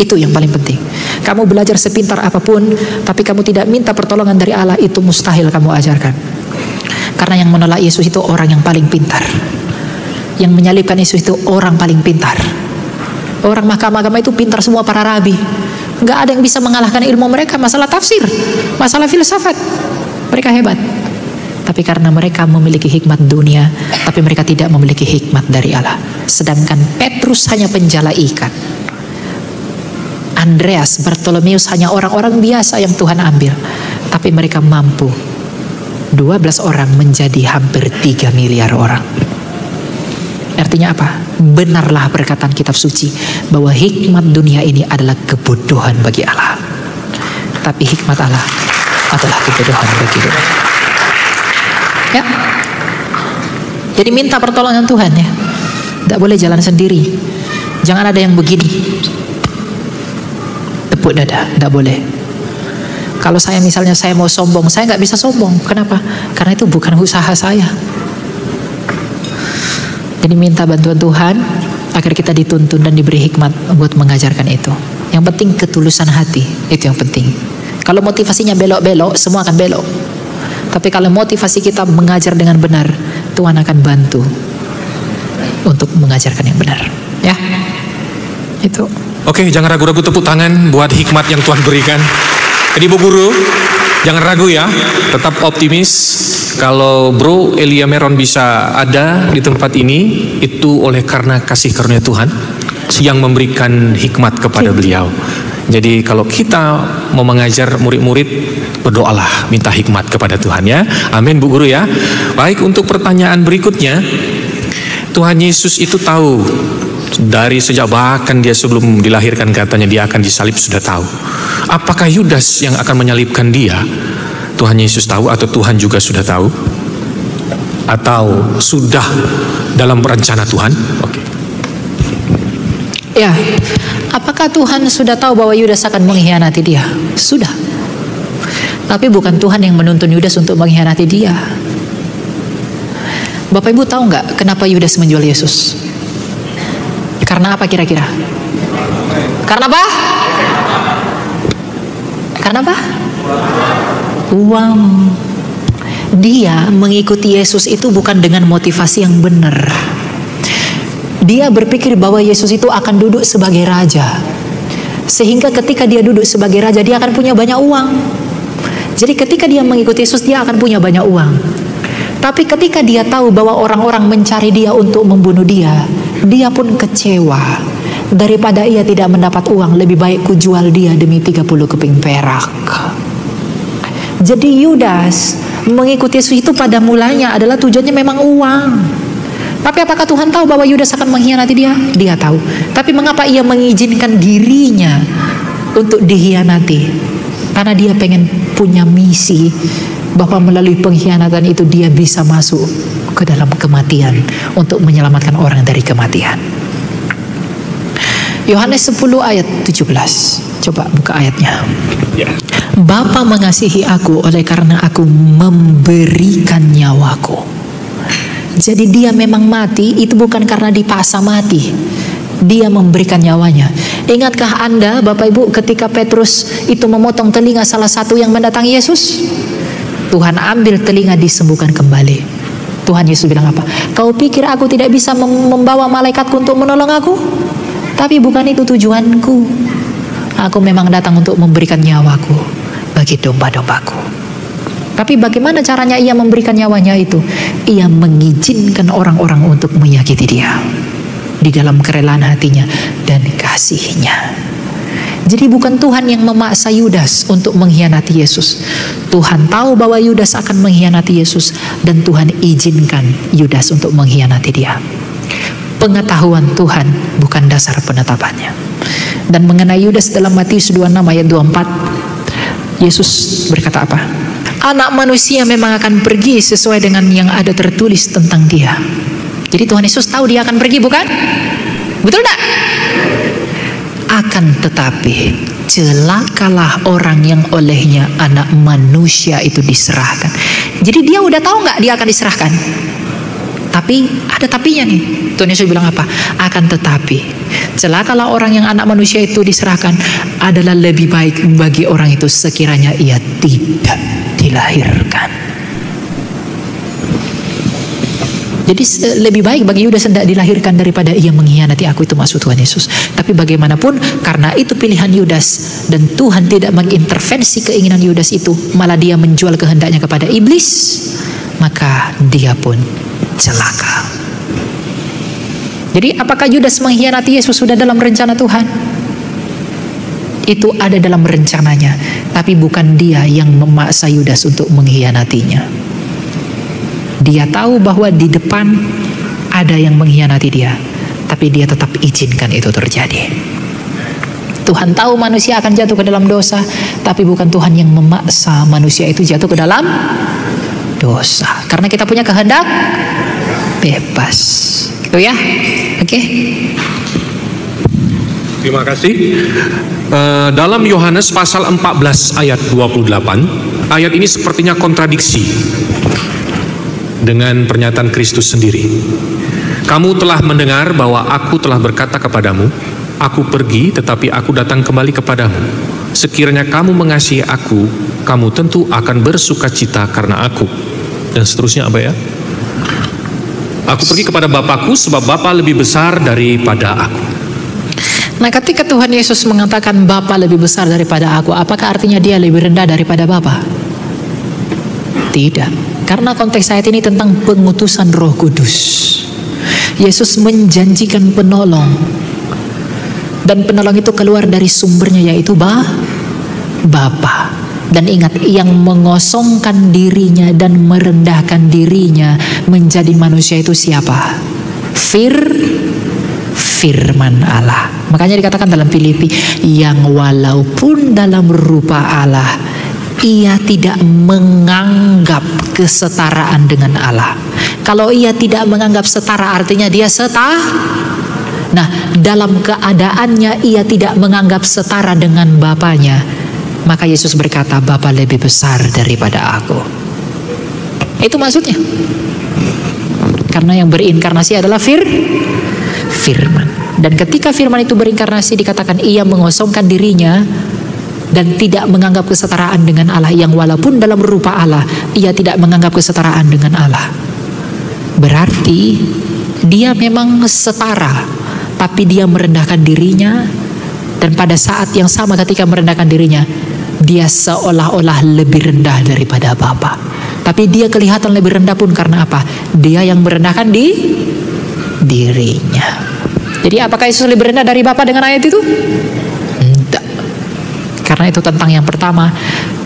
Itu yang paling penting. Kamu belajar sepintar apapun, tapi kamu tidak minta pertolongan dari Allah, itu mustahil kamu ajarkan. Karena yang menolak Yesus itu orang yang paling pintar. Yang menyalibkan Yesus itu orang paling pintar. Orang mahkamah agama itu pintar semua, para rabi. Nggak ada yang bisa mengalahkan ilmu mereka. Masalah tafsir, masalah filsafat, mereka hebat. Tapi karena mereka memiliki hikmat dunia, tapi mereka tidak memiliki hikmat dari Allah. Sedangkan Petrus hanya penjala ikan, Andreas, Bartolomeus hanya orang-orang biasa yang Tuhan ambil. Tapi mereka mampu 12 orang menjadi hampir 3 miliar orang. Artinya apa? Benarlah perkataan kitab suci bahwa hikmat dunia ini adalah kebodohan bagi Allah, tapi hikmat Allah adalah kebodohan bagi dunia. Ya. Jadi minta pertolongan Tuhan ya. Tidak boleh jalan sendiri. Jangan ada yang begini, tepuk dada, tidak boleh. Kalau saya misalnya saya mau sombong, saya nggak bisa sombong. Kenapa? Karena itu bukan usaha saya. Jadi minta bantuan Tuhan agar kita dituntun dan diberi hikmat buat mengajarkan itu. Yang penting ketulusan hati, itu yang penting. Kalau motivasinya belok-belok, semua akan belok. Tapi kalau motivasi kita mengajar dengan benar, Tuhan akan bantu untuk mengajarkan yang benar. Ya, itu. Oke, jangan ragu-ragu, tepuk tangan buat hikmat yang Tuhan berikan. Jadi Bu Guru, jangan ragu ya, tetap optimis. Kalau Bro Elia Meron bisa ada di tempat ini, itu oleh karena kasih karunia Tuhan yang memberikan hikmat kepada beliau. Jadi kalau kita mau mengajar murid-murid, berdoalah, minta hikmat kepada Tuhan ya. Amin Bu Guru ya. Baik, untuk pertanyaan berikutnya, Tuhan Yesus itu tahu dari sejak bahkan dia sebelum dilahirkan, katanya dia akan disalib, sudah tahu. Apakah Yudas yang akan menyalibkan dia? Tuhan Yesus tahu atau Tuhan juga sudah tahu? Atau sudah dalam rencana Tuhan? Oke. Ya, apakah Tuhan sudah tahu bahwa Yudas akan mengkhianati dia? Sudah. Tapi bukan Tuhan yang menuntun Yudas untuk mengkhianati dia. Bapak Ibu tahu nggak kenapa Yudas menjual Yesus? Karena apa kira-kira? Karena apa? Karena apa? Uang. Dia mengikuti Yesus itu bukan dengan motivasi yang benar. Dia berpikir bahwa Yesus itu akan duduk sebagai raja, sehingga ketika dia duduk sebagai raja, dia akan punya banyak uang. Jadi ketika dia mengikuti Yesus, dia akan punya banyak uang. Tapi ketika dia tahu bahwa orang-orang mencari dia untuk membunuh dia, dia pun kecewa. Daripada ia tidak mendapat uang, lebih baik ku jual dia demi 30 keping perak. Jadi Yudas mengikuti Yesus itu pada mulanya adalah tujuannya memang uang. Tapi apakah Tuhan tahu bahwa Yudas akan mengkhianati dia? Dia tahu. Tapi mengapa ia mengizinkan dirinya untuk dikhianati? Karena dia pengen punya misi bahwa melalui pengkhianatan itu dia bisa masuk ke dalam kematian untuk menyelamatkan orang dari kematian. Yohanes 10 ayat 17. Coba buka ayatnya. Bapa mengasihi aku oleh karena aku memberikan nyawaku. Jadi dia memang mati itu bukan karena dipaksa mati. Dia memberikan nyawanya. Ingatkah Anda Bapak Ibu ketika Petrus itu memotong telinga salah satu yang mendatangi Yesus? Tuhan ambil telinga, disembuhkan kembali. Tuhan Yesus bilang apa? Kau pikir aku tidak bisa membawa malaikatku untuk menolong aku? Tapi bukan itu tujuanku. Aku memang datang untuk memberikan nyawaku bagi domba-dombaku. Tapi bagaimana caranya ia memberikan nyawanya itu? Ia mengizinkan orang-orang untuk menyakiti dia di dalam kerelaan hatinya dan kasihnya. Jadi bukan Tuhan yang memaksa Yudas untuk mengkhianati Yesus. Tuhan tahu bahwa Yudas akan mengkhianati Yesus dan Tuhan izinkan Yudas untuk mengkhianati dia. Pengetahuan Tuhan bukan dasar penetapannya. Dan mengenai Yudas dalam Matius 26 ayat 24, Yesus berkata apa? Anak manusia memang akan pergi sesuai dengan yang ada tertulis tentang dia. Jadi Tuhan Yesus tahu dia akan pergi, bukan? Betul tak? Akan tetapi celakalah orang yang olehnya anak manusia itu diserahkan. Jadi dia udah tahu nggak dia akan diserahkan? Tapi ada tapinya nih. Tuhan Yesus bilang apa? Akan tetapi celakalah orang yang anak manusia itu diserahkan, adalah lebih baik bagi orang itu sekiranya ia tidak dilahirkan. Jadi lebih baik bagi Yudas tidak dilahirkan daripada ia mengkhianati aku, itu maksud Tuhan Yesus. Tapi bagaimanapun, karena itu pilihan Yudas dan Tuhan tidak mengintervensi keinginan Yudas itu, malah dia menjual kehendaknya kepada iblis, maka dia pun celaka. Jadi apakah Yudas mengkhianati Yesus sudah dalam rencana Tuhan? Itu ada dalam rencananya, tapi bukan dia yang memaksa Yudas untuk mengkhianatinya. Dia tahu bahwa di depan ada yang mengkhianati dia, tapi dia tetap izinkan itu terjadi. Tuhan tahu manusia akan jatuh ke dalam dosa, tapi bukan Tuhan yang memaksa manusia itu jatuh ke dalam dosa. Karena kita punya kehendak bebas. Gitu ya. Oke. Terima kasih. Dalam Yohanes pasal 14 ayat 28, ayat ini sepertinya kontradiksi dengan pernyataan Kristus sendiri. Kamu telah mendengar bahwa aku telah berkata kepadamu, aku pergi tetapi aku datang kembali kepadamu. Sekiranya kamu mengasihi aku, kamu tentu akan bersukacita karena aku. Dan seterusnya apa ya? Aku pergi kepada Bapakku sebab Bapa lebih besar daripada aku. Nah, ketika Tuhan Yesus mengatakan Bapa lebih besar daripada aku, apakah artinya dia lebih rendah daripada Bapa? Tidak. Karena konteks ayat ini tentang pengutusan Roh Kudus. Yesus menjanjikan penolong, dan penolong itu keluar dari sumbernya, yaitu Bapa. Dan ingat, yang mengosongkan dirinya dan merendahkan dirinya menjadi manusia itu siapa? Firman Allah. Makanya dikatakan dalam Filipi, yang walaupun dalam rupa Allah, ia tidak menganggap kesetaraan dengan Allah. Kalau ia tidak menganggap setara, artinya dia Nah, dalam keadaannya ia tidak menganggap setara dengan Bapanya, maka Yesus berkata, Bapa lebih besar daripada aku. Itu maksudnya. Karena yang berinkarnasi adalah firman. Dan ketika firman itu berinkarnasi, dikatakan ia mengosongkan dirinya dan tidak menganggap kesetaraan dengan Allah, yang walaupun dalam rupa Allah, ia tidak menganggap kesetaraan dengan Allah. Berarti dia memang setara, tapi dia merendahkan dirinya, dan pada saat yang sama ketika merendahkan dirinya, dia seolah-olah lebih rendah daripada Bapa. Tapi dia kelihatan lebih rendah pun karena apa? Dia yang merendahkan dirinya. Jadi apakah Yesus lebih rendah dari Bapa dengan ayat itu? Tidak. Karena itu tentang yang pertama,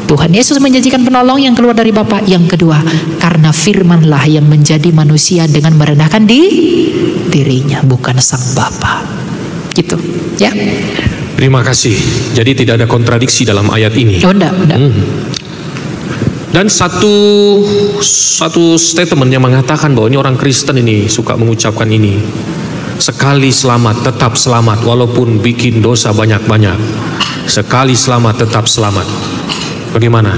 Tuhan Yesus menjanjikan penolong yang keluar dari Bapa. Yang kedua, karena firmanlah yang menjadi manusia dengan merendahkan dirinya, bukan sang Bapa. Gitu, ya. Terima kasih. Jadi tidak ada kontradiksi dalam ayat ini. Oh, enggak. Dan satu statement yang mengatakan bahwa ini orang Kristen ini suka mengucapkan ini. Sekali selamat tetap selamat walaupun bikin dosa banyak-banyak. Sekali selamat tetap selamat. Bagaimana?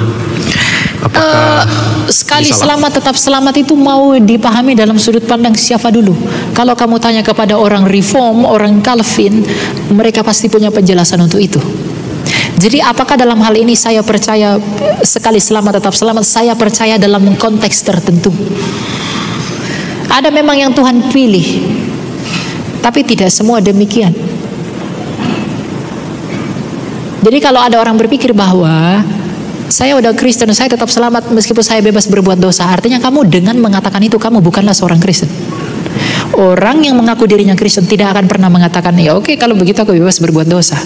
Apakah sekali selamat tetap selamat itu mau dipahami dalam sudut pandang siapa dulu? Kalau kamu tanya kepada orang Reform, orang Calvin, mereka pasti punya penjelasan untuk itu. Jadi apakah dalam hal ini saya percaya sekali selamat tetap selamat? Saya percaya dalam konteks tertentu. Ada memang yang Tuhan pilih, tapi tidak semua demikian. Jadi kalau ada orang berpikir bahwa saya udah Kristen, saya tetap selamat meskipun saya bebas berbuat dosa, artinya kamu dengan mengatakan itu, kamu bukanlah seorang Kristen. Orang yang mengaku dirinya Kristen tidak akan pernah mengatakan, ya oke, kalau begitu aku bebas berbuat dosa.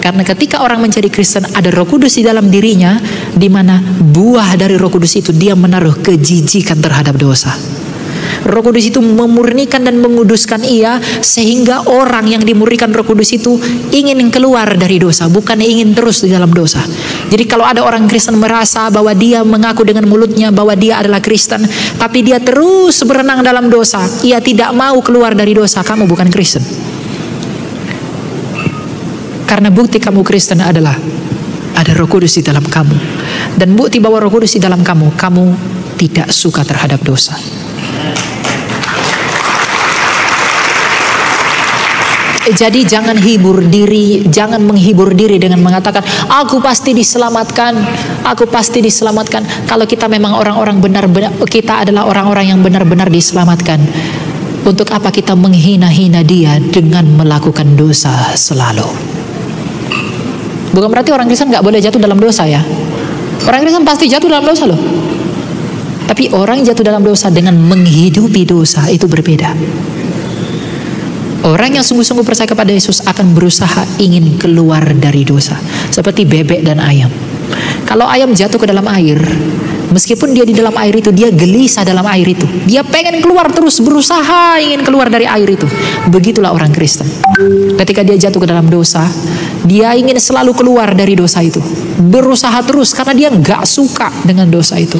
Karena ketika orang menjadi Kristen, ada Roh Kudus di dalam dirinya, di mana buah dari Roh Kudus itu dia menaruh kejijikan terhadap dosa. Roh Kudus itu memurnikan dan menguduskan ia, sehingga orang yang dimurnikan Roh Kudus itu ingin keluar dari dosa, bukan ingin terus di dalam dosa. Jadi kalau ada orang Kristen merasa bahwa dia mengaku dengan mulutnya bahwa dia adalah Kristen, tapi dia terus berenang dalam dosa, ia tidak mau keluar dari dosa, kamu bukan Kristen. Karena bukti kamu Kristen adalah ada Roh Kudus di dalam kamu. Dan bukti bahwa Roh Kudus di dalam kamu, kamu tidak suka terhadap dosa. Jadi jangan menghibur diri dengan mengatakan aku pasti diselamatkan, aku pasti diselamatkan. Kalau kita memang orang-orang benar-benar, kita adalah orang-orang yang benar-benar diselamatkan, untuk apa kita menghina-hina dia dengan melakukan dosa selalu? Bukan berarti orang Kristen nggak boleh jatuh dalam dosa ya. Orang Kristen pasti jatuh dalam dosa loh. Tapi orang jatuh dalam dosa dengan menghidupi dosa itu berbeda. Orang yang sungguh-sungguh percaya kepada Yesus akan berusaha ingin keluar dari dosa. Seperti bebek dan ayam. Kalau ayam jatuh ke dalam air, meskipun dia di dalam air itu, dia gelisah dalam air itu. Dia pengen keluar terus, berusaha ingin keluar dari air itu. Begitulah orang Kristen. Ketika dia jatuh ke dalam dosa, dia ingin selalu keluar dari dosa itu. Berusaha terus karena dia gak suka dengan dosa itu.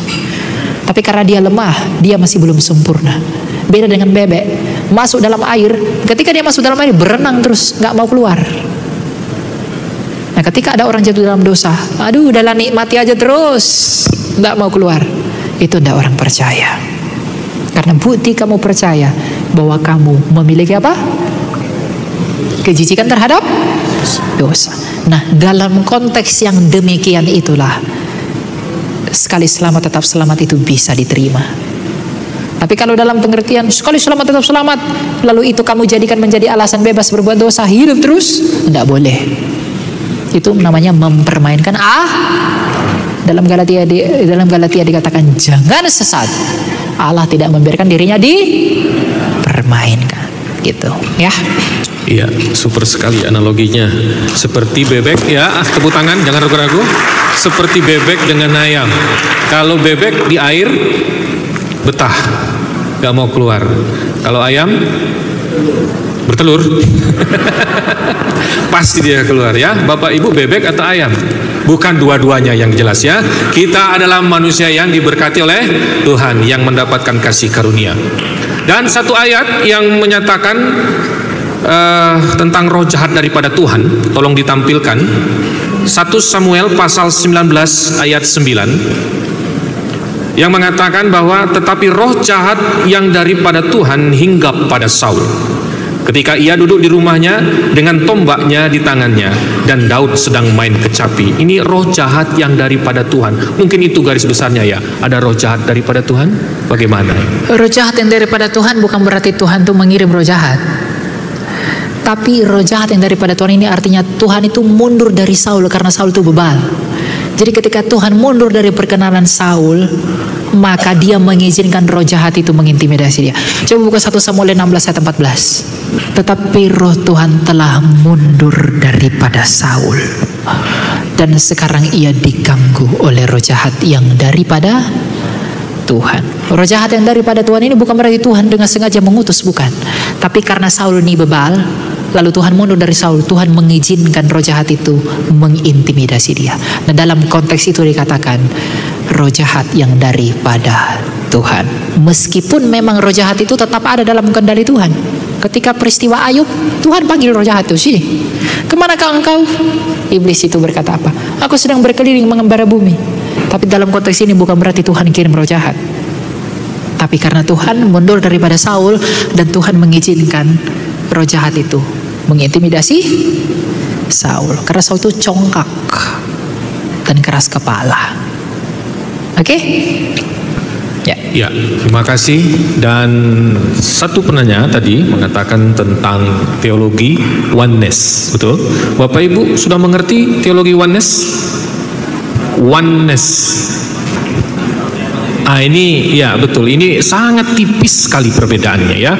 Tapi karena dia lemah, dia masih belum sempurna. Beda dengan bebek, masuk dalam air, ketika dia masuk dalam air berenang terus, gak mau keluar. Nah ketika ada orang jatuh dalam dosa, aduh udahlah nikmati aja terus, gak mau keluar. Itu tidak orang percaya. Karena bukti kamu percaya bahwa kamu memiliki apa? Kejijikan terhadap dosa. Nah dalam konteks yang demikian itulah, sekali selamat tetap selamat itu bisa diterima. Tapi kalau dalam pengertian sekali selamat tetap selamat, lalu itu kamu jadikan menjadi alasan bebas berbuat dosa, hidup terus, tidak boleh. Itu namanya mempermainkan dalam Galatia dikatakan jangan sesat. Allah tidak membiarkan dirinya dipermainkan, gitu ya. Iya, super sekali analoginya. Seperti bebek ya, tepuk tangan, jangan ragu-ragu. Seperti bebek dengan ayam. Kalau bebek di air betah, gak mau keluar. Kalau ayam bertelur pasti dia keluar ya. Bapak Ibu, bebek atau ayam? Bukan dua-duanya yang jelas ya. Kita adalah manusia yang diberkati oleh Tuhan, yang mendapatkan kasih karunia. Dan satu ayat yang menyatakan tentang roh jahat daripada Tuhan, tolong ditampilkan. 1 Samuel pasal 19 ayat 9, yang mengatakan bahwa tetapi roh jahat yang daripada Tuhan hinggap pada Saul ketika ia duduk di rumahnya dengan tombaknya di tangannya dan Daud sedang main kecapi. Ini roh jahat yang daripada Tuhan. Mungkin itu garis besarnya ya. Ada roh jahat daripada Tuhan? Bagaimana? Roh jahat yang daripada Tuhan bukan berarti Tuhan tuh mengirim roh jahat. Tapi roh jahat yang daripada Tuhan ini artinya Tuhan itu mundur dari Saul karena Saul itu bebal. Jadi ketika Tuhan mundur dari perkenanan Saul, maka dia mengizinkan roh jahat itu mengintimidasi dia. Coba buka 1 Samuel 16 ayat 14. Tetapi roh Tuhan telah mundur daripada Saul, dan sekarang ia diganggu oleh roh jahat yang daripada Tuhan. Roh jahat yang daripada Tuhan ini bukan berarti Tuhan dengan sengaja mengutus, bukan. Tapi karena Saul ini bebal, lalu Tuhan mundur dari Saul, Tuhan mengizinkan roh jahat itu mengintimidasi dia. Nah dalam konteks itu dikatakan roh jahat yang daripada Tuhan. Meskipun memang roh jahat itu tetap ada dalam kendali Tuhan. Ketika peristiwa Ayub, Tuhan panggil roh jahat itu, sini, kemanakah engkau? Iblis itu berkata apa? Aku sedang berkeliling mengembara bumi. Tapi dalam konteks ini bukan berarti Tuhan kirim roh jahat. Tapi karena Tuhan mundur daripada Saul, dan Tuhan mengizinkan roh jahat itu mengintimidasi Saul. Karena Saul itu congkak dan keras kepala. Oke? Ya, terima kasih. Dan satu penanya tadi mengatakan tentang teologi oneness, betul? Bapak Ibu sudah mengerti teologi oneness? Oneness. Ini ya betul. Ini sangat tipis sekali perbedaannya ya.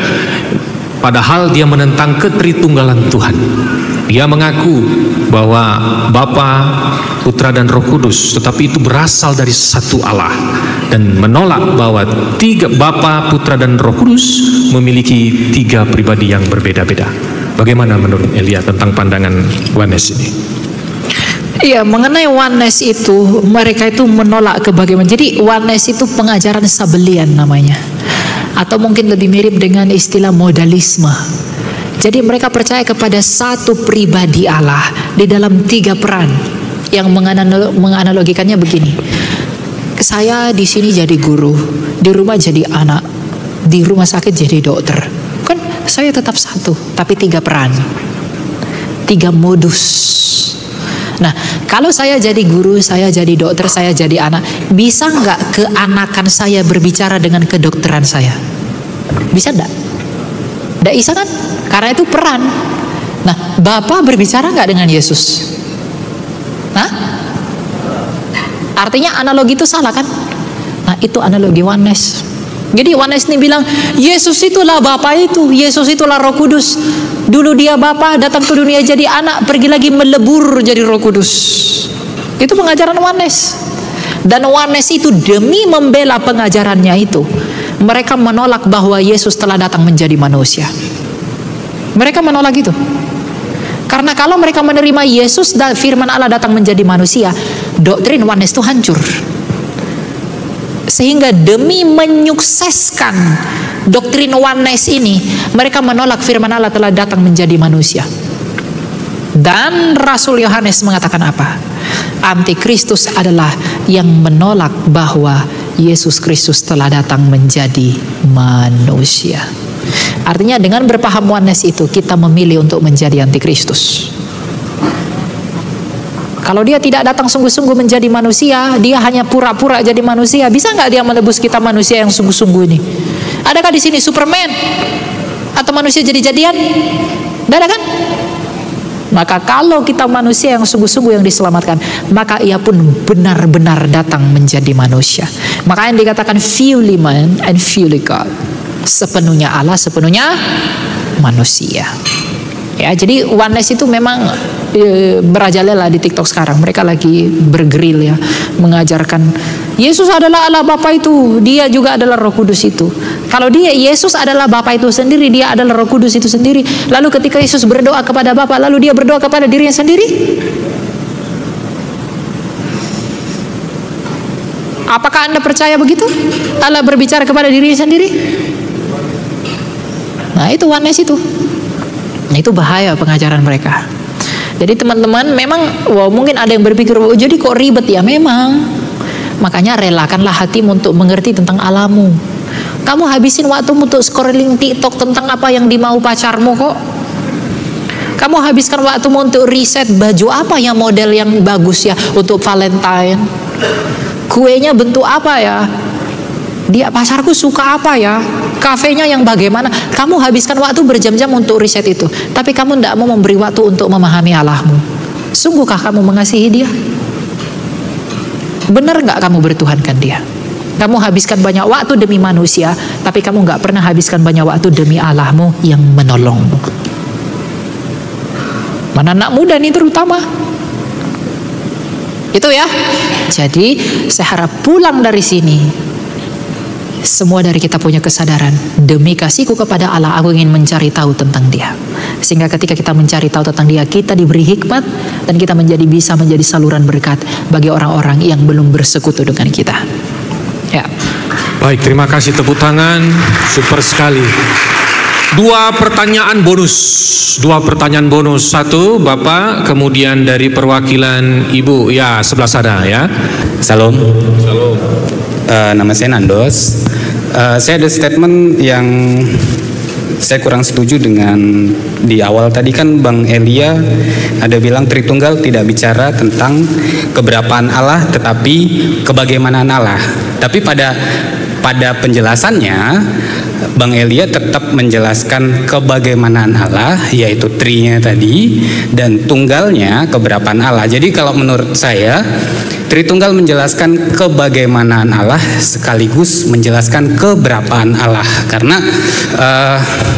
Padahal dia menentang ketritunggalan Tuhan. Dia mengaku bahwa Bapa, Putra dan Roh Kudus, tetapi itu berasal dari satu Allah, dan menolak bahwa tiga Bapa, Putra dan Roh Kudus memiliki tiga pribadi yang berbeda-beda. Bagaimana menurut Elia tentang pandangan oneness ini? Iya, mengenai oneness itu, mereka itu menolak kebagaimana. Jadi oneness itu pengajaran Sabellian namanya, atau mungkin lebih mirip dengan istilah modalisme. Jadi mereka percaya kepada satu pribadi Allah di dalam tiga peran, yang menganalogikannya begini. Saya di sini jadi guru, di rumah jadi anak, di rumah sakit jadi dokter. Kan saya tetap satu, tapi tiga peran, tiga modus. Nah, kalau saya jadi guru, saya jadi dokter, saya jadi anak, bisa nggak keanakan saya berbicara dengan kedokteran saya? Bisa nggak? Nggak bisa kan? Karena itu peran. Nah, Bapa berbicara nggak dengan Yesus? Nah, artinya analogi itu salah kan? Nah, itu analogi oneness. Jadi oneness ini bilang, Yesus itulah Bapa itu, Yesus itulah Roh Kudus. Dulu dia Bapa, datang ke dunia jadi anak, pergi lagi melebur jadi Roh Kudus. Itu pengajaran oneness. Dan oneness itu demi membela pengajarannya itu, mereka menolak bahwa Yesus telah datang menjadi manusia. Mereka menolak itu. Karena kalau mereka menerima Yesus dan firman Allah datang menjadi manusia, doktrin oneness itu hancur. Sehingga demi menyukseskan doktrin oneness ini, mereka menolak firman Allah telah datang menjadi manusia. Dan Rasul Yohanes mengatakan apa? Antikristus adalah yang menolak bahwa Yesus Kristus telah datang menjadi manusia. Artinya dengan berpaham oneness itu, kita memilih untuk menjadi antikristus. Kalau dia tidak datang sungguh-sungguh menjadi manusia, dia hanya pura-pura jadi manusia, bisa nggak dia menebus kita manusia yang sungguh-sungguh ini? Adakah di sini Superman atau manusia jadi-jadian? Tidak ada kan? Maka kalau kita manusia yang sungguh-sungguh yang diselamatkan, maka ia pun benar-benar datang menjadi manusia. Maka yang dikatakan fully man and fully God, sepenuhnya Allah, sepenuhnya manusia. Ya, jadi oneness itu memang merajalela di TikTok sekarang. Mereka lagi bergeril ya, mengajarkan Yesus adalah Allah Bapa itu, dia juga adalah Roh Kudus itu. Kalau dia Yesus adalah Bapa itu sendiri, dia adalah Roh Kudus itu sendiri. Lalu ketika Yesus berdoa kepada Bapa, lalu dia berdoa kepada dirinya sendiri. Apakah Anda percaya begitu? Allah berbicara kepada dirinya sendiri? Nah, itu oneness itu. Nah, itu bahaya pengajaran mereka. Jadi teman-teman, memang mungkin ada yang berpikir, jadi kok ribet ya? Memang. Makanya relakanlah hatimu untuk mengerti tentang Allahmu. Kamu habisin waktumu untuk scrolling TikTok tentang apa yang dimau pacarmu kok. Kamu habiskan waktumu untuk riset baju apa yang model yang bagus ya untuk Valentine. Kuenya bentuk apa ya? Dia pacarku suka apa ya? Kafenya yang bagaimana? Kamu habiskan waktu berjam-jam untuk riset itu, tapi kamu tidak mau memberi waktu untuk memahami Allahmu. Sungguhkah kamu mengasihi dia? Benar nggak kamu bertuhankan dia? Kamu habiskan banyak waktu demi manusia, tapi kamu nggak pernah habiskan banyak waktu demi Allahmu yang menolongmu. Mana anak muda nih terutama. Itu ya. Jadi saya harap pulang dari sini, semua dari kita punya kesadaran, demi kasihku kepada Allah, aku ingin mencari tahu tentang dia. Sehingga ketika kita mencari tahu tentang dia, kita diberi hikmat, dan kita bisa menjadi saluran berkat bagi orang-orang yang belum bersekutu dengan kita. Ya. Baik, terima kasih, tepuk tangan, super sekali. Dua pertanyaan bonus. Satu Bapak, kemudian dari perwakilan Ibu, ya sebelah sana ya. Salam. Nama saya Nandos. Saya ada statement yang saya kurang setuju dengan di awal tadi. Kan Bang Elia ada bilang Tritunggal tidak bicara tentang keberapaan Allah, tetapi kebagaimanaan Allah. Tapi pada pada penjelasannya Bang Elia tetap menjelaskan kebagaimanaan Allah, yaitu trinya tadi, dan tunggalnya keberapaan Allah. Jadi kalau menurut saya Tritunggal menjelaskan kebagaimanaan Allah sekaligus menjelaskan keberapaan Allah, karena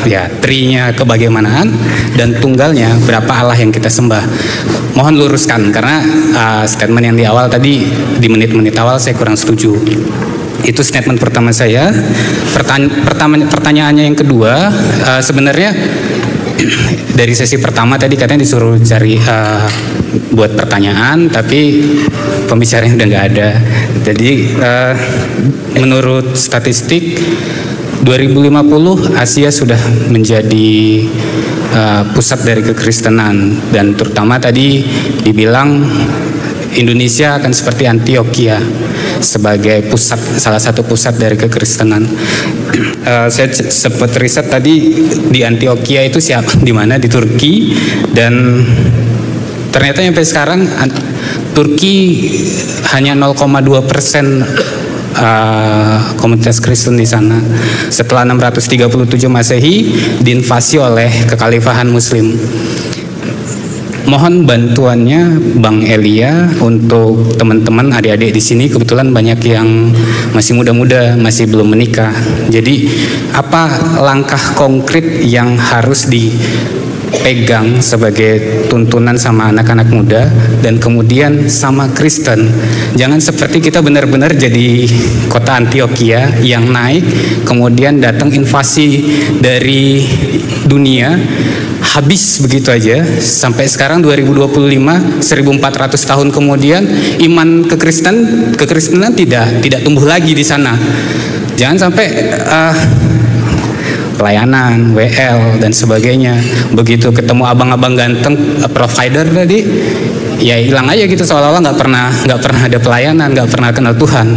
ya trinya kebagaimanaan dan tunggalnya berapa Allah yang kita sembah. Mohon luruskan karena statement yang di awal tadi, di menit-menit awal saya kurang setuju. Itu statement pertama saya. Pertanyaannya yang kedua, sebenarnya dari sesi pertama tadi katanya disuruh cari buat pertanyaan, tapi pembicaranya udah nggak ada. Jadi menurut statistik 2050 Asia sudah menjadi pusat dari kekristenan, dan terutama tadi dibilang Indonesia akan seperti Antioquia sebagai pusat, salah satu pusat dari kekristenan. Saya sempat riset tadi di Antioquia itu siapa, di mana, di Turki, dan ternyata sampai sekarang Turki hanya 0,2% komunitas Kristen di sana. Setelah 637 Masehi diinvasi oleh kekhalifahan Muslim. Mohon bantuannya Bang Elia untuk teman-teman adik-adik di sini, kebetulan banyak yang masih muda-muda, masih belum menikah. Jadi apa langkah konkret yang harus dipegang sebagai tuntunan sama anak-anak muda dan kemudian sama Kristen? Jangan seperti kita benar-benar jadi kota Antioquia yang naik, kemudian datang invasi dari dunia, habis begitu aja. Sampai sekarang 2025, 1400 tahun kemudian, iman kekristenan tidak tumbuh lagi di sana. Jangan sampai pelayanan, WL dan sebagainya, begitu ketemu abang-abang ganteng provider tadi, ya hilang aja gitu, seolah-olah nggak pernah ada pelayanan, nggak pernah kenal Tuhan.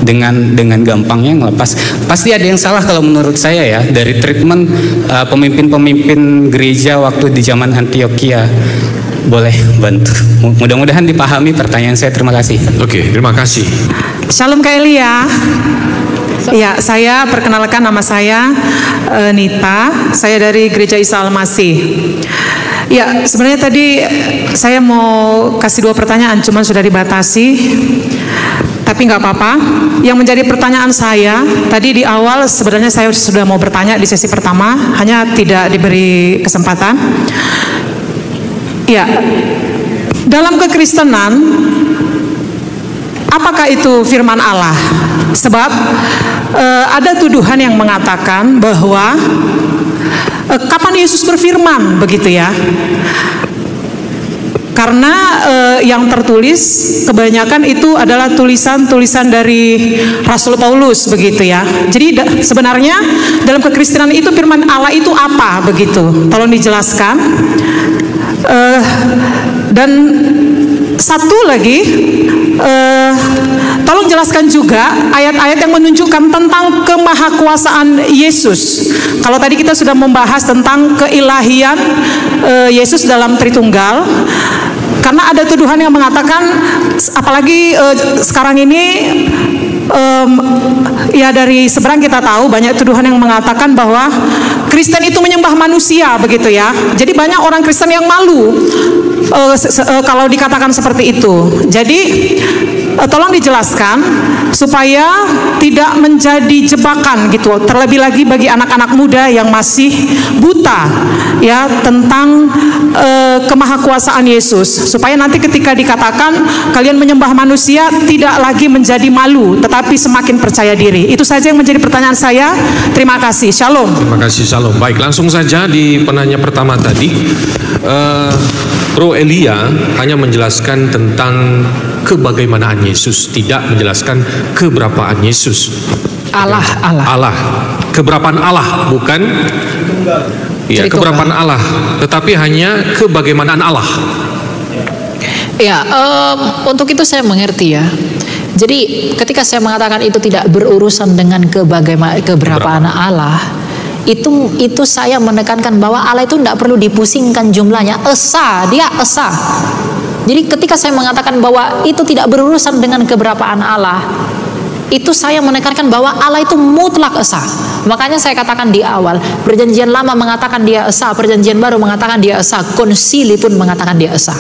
Dengan gampangnya ngelepas. Pasti ada yang salah kalau menurut saya ya, dari treatment pemimpin-pemimpin gereja waktu di zaman Antioquia. Boleh bantu, mudah-mudahan dipahami pertanyaan saya. Terima kasih. Oke, terima kasih. Shalom Kak Elia. Ya, saya perkenalkan, nama saya Nita. Saya dari Gereja Isa Al-Masih. Ya, sebenarnya tadi saya mau kasih 2 pertanyaan, cuman sudah dibatasi. Tapi nggak apa-apa. Yang menjadi pertanyaan saya tadi di awal, sebenarnya saya sudah mau bertanya di sesi pertama, hanya tidak diberi kesempatan. Ya, dalam kekristenan, apakah itu firman Allah? Sebab ada tuduhan yang mengatakan bahwa kapan Yesus berfirman, begitu ya? Karena yang tertulis kebanyakan itu adalah tulisan-tulisan dari Rasul Paulus, begitu ya. Jadi sebenarnya dalam kekristenan itu firman Allah itu apa, begitu? Tolong dijelaskan. Dan satu lagi, tolong jelaskan juga ayat-ayat yang menunjukkan tentang kemahakuasaan Yesus. Kalau tadi kita sudah membahas tentang keilahian Yesus dalam Tritunggal, karena ada tuduhan yang mengatakan, apalagi sekarang ini, ya dari seberang kita tahu banyak tuduhan yang mengatakan bahwa Kristen itu menyembah manusia, begitu ya. Jadi banyak orang Kristen yang malu kalau dikatakan seperti itu. Jadi tolong dijelaskan supaya tidak menjadi jebakan gitu, terlebih lagi bagi anak-anak muda yang masih buta ya tentang kemahakuasaan Yesus, supaya nanti ketika dikatakan kalian menyembah manusia tidak lagi menjadi malu tetapi semakin percaya diri. Itu saja yang menjadi pertanyaan saya. Terima kasih. Shalom. Terima kasih. Shalom. Baik, langsung saja di penanya pertama tadi. Bro Elia hanya menjelaskan tentang kebagaimanaan Yesus, tidak menjelaskan keberapaan Yesus. Allah. Keberapaan Allah, bukan ya, keberapaan Allah, tetapi hanya kebagaimanaan Allah. Ya, untuk itu saya mengerti ya. Jadi ketika saya mengatakan itu tidak berurusan dengan keberapaan Allah, itu saya menekankan bahwa Allah itu tidak perlu dipusingkan jumlahnya. Dia esa. Jadi ketika saya mengatakan bahwa itu tidak berurusan dengan keberapaan Allah, Itu saya menekankan bahwa Allah itu mutlak esa. Makanya saya katakan di awal, perjanjian lama mengatakan dia esa, perjanjian baru mengatakan dia esa, konsili pun mengatakan dia esa.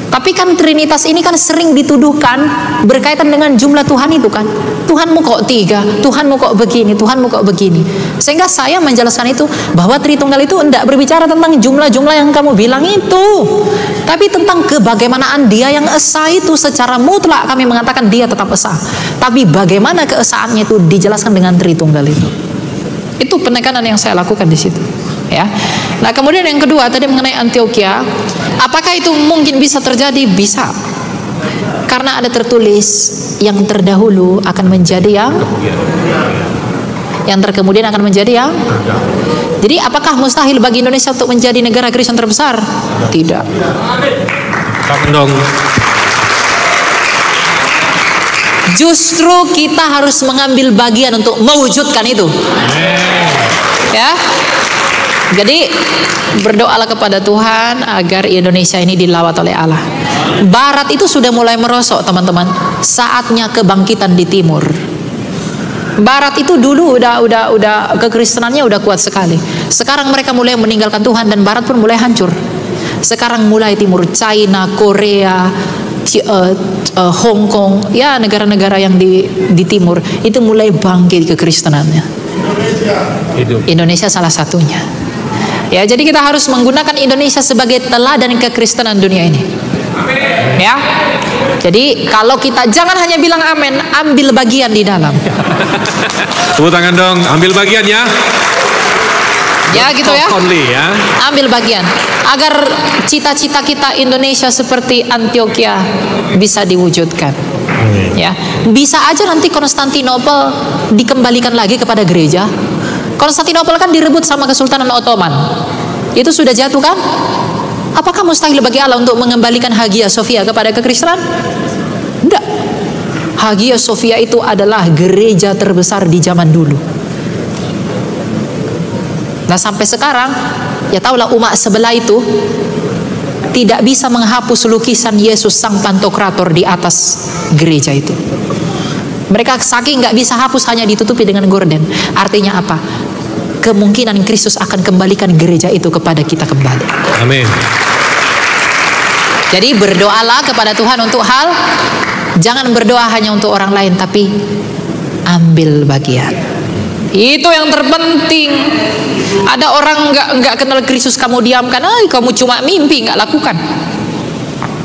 Tapi kan Trinitas ini kan sering dituduhkan berkaitan dengan jumlah Tuhan itu kan. Tuhanmu kok 3, Tuhanmu kok begini, Tuhanmu kok begini. Sehingga saya menjelaskan itu bahwa Tritunggal itu tidak berbicara tentang jumlah-jumlah yang kamu bilang itu, tapi tentang kebagaimanaan dia yang esa itu secara mutlak kami mengatakan dia tetap esa. Tapi bagaimana keesaannya itu dijelaskan dengan Tritunggal itu. Itu penekanan yang saya lakukan di situ. Ya. Nah, kemudian yang kedua tadi mengenai Antioquia, apakah itu mungkin bisa terjadi? Bisa. Karena ada tertulis yang terdahulu akan menjadi yang terkemudian akan menjadi yang. Jadi apakah mustahil bagi Indonesia untuk menjadi negara Kristen terbesar? Tidak. Justru kita harus mengambil bagian untuk mewujudkan itu. Ya. Jadi berdoalah kepada Tuhan agar Indonesia ini dilawat oleh Allah. Barat itu sudah mulai merosok, teman-teman. Saatnya kebangkitan di timur. Barat itu dulu udah kekristenannya udah kuat sekali. Sekarang mereka mulai meninggalkan Tuhan dan Barat pun mulai hancur. Sekarang mulai timur, China, Korea, Hong Kong, ya negara-negara yang di timur itu mulai bangkit kekristenannya. Indonesia salah satunya. Ya, jadi kita harus menggunakan Indonesia sebagai teladan kekristenan dunia ini. Ya. Jadi kalau kita jangan hanya bilang amin, ambil bagian di dalam. Tepuk tangan dong, ambil bagian ya. Ya gitu ya. Ya. Ambil bagian agar cita-cita kita Indonesia seperti Antioquia bisa diwujudkan. Ya, bisa aja nanti Konstantinopel dikembalikan lagi kepada gereja. Konstantinopel kan direbut sama Kesultanan Ottoman. Itu sudah jatuh kan? Apakah mustahil bagi Allah untuk mengembalikan Hagia Sophia kepada kekristenan? Tidak. Hagia Sophia itu adalah gereja terbesar di zaman dulu. Nah sampai sekarang, ya tahulah umat sebelah itu tidak bisa menghapus lukisan Yesus Sang Pantokrator di atas gereja itu. Mereka saking nggak bisa hapus, hanya ditutupi dengan gorden. Artinya apa? Kemungkinan Kristus akan kembalikan gereja itu kepada kita kembali. Amin. Jadi berdoalah kepada Tuhan untuk hal, jangan berdoa hanya untuk orang lain, tapi ambil bagian. Itu yang terpenting. Ada orang nggak kenal Kristus kamu diamkan, kamu cuma mimpi, nggak lakukan.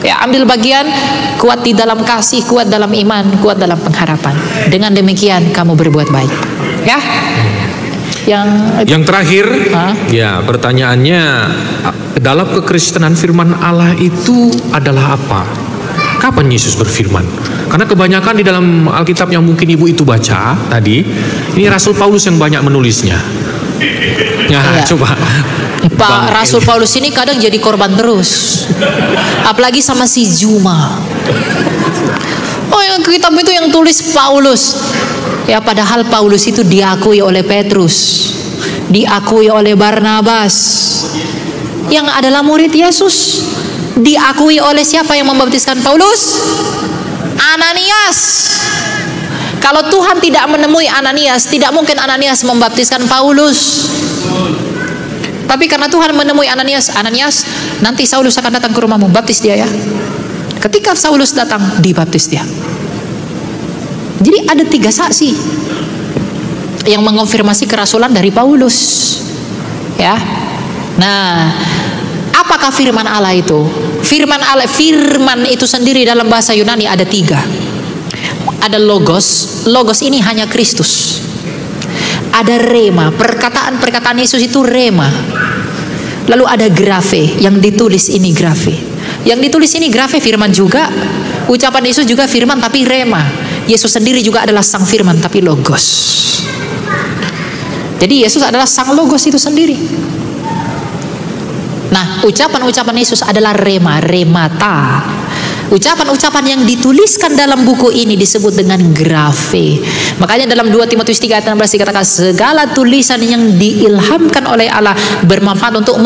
Ya, ambil bagian, kuat di dalam kasih, kuat dalam iman, kuat dalam pengharapan. Dengan demikian kamu berbuat baik. Ya. Yang terakhir, ya pertanyaannya, dalam kekristenan firman Allah itu adalah apa? Kapan Yesus berfirman? Karena kebanyakan di dalam Alkitab yang mungkin ibu itu baca tadi, ini Rasul Paulus yang banyak menulisnya. Nah, coba. Pak Rasul Paulus ini kadang jadi korban terus, apalagi sama si Zuma. Oh, yang kitab itu yang tulis Paulus. Ya, padahal Paulus itu diakui oleh Petrus, diakui oleh Barnabas, yang adalah murid Yesus. Diakui oleh siapa yang membaptiskan Paulus? Ananias. Kalau Tuhan tidak menemui Ananias, tidak mungkin Ananias membaptiskan Paulus. Tapi karena Tuhan menemui Ananias, nanti Saulus akan datang ke rumahmu, baptis dia ya. Ketika Saulus datang, dibaptis dia. Jadi ada 3 saksi yang mengonfirmasi kerasulan dari Paulus. Ya. Nah, apakah firman Allah itu? Firman Allah, firman itu sendiri dalam bahasa Yunani ada 3. Ada logos. Logos ini hanya Kristus. Ada rema, perkataan-perkataan Yesus itu rema. Lalu ada grafe, yang ditulis ini grafe. Yang ditulis ini grafe firman juga. Ucapan Yesus juga firman tapi rema. Yesus sendiri juga adalah sang firman tapi logos. Jadi Yesus adalah sang logos itu sendiri. Nah, ucapan-ucapan Yesus adalah rema, remata. Ucapan-ucapan yang dituliskan dalam buku ini disebut dengan grafe. Makanya dalam 2 Timotius 3 ayat 16 dikatakan segala tulisan yang diilhamkan oleh Allah bermanfaat untuk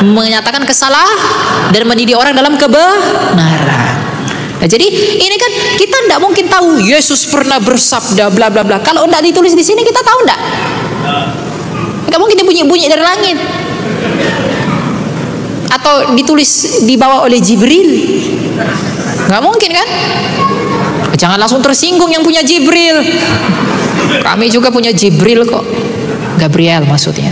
menyatakan kesalahan dan mendidik orang dalam kebenaran. Nah, jadi ini kan kita tidak mungkin tahu Yesus pernah bersabda bla bla bla. Kalau tidak ditulis di sini kita tahu tidak? Nggak mungkin dibunyi-bunyi dari langit. Atau ditulis dibawa oleh Jibril. Nggak mungkin kan? Jangan langsung tersinggung yang punya Jibril. Kami juga punya Jibril kok. Gabriel maksudnya.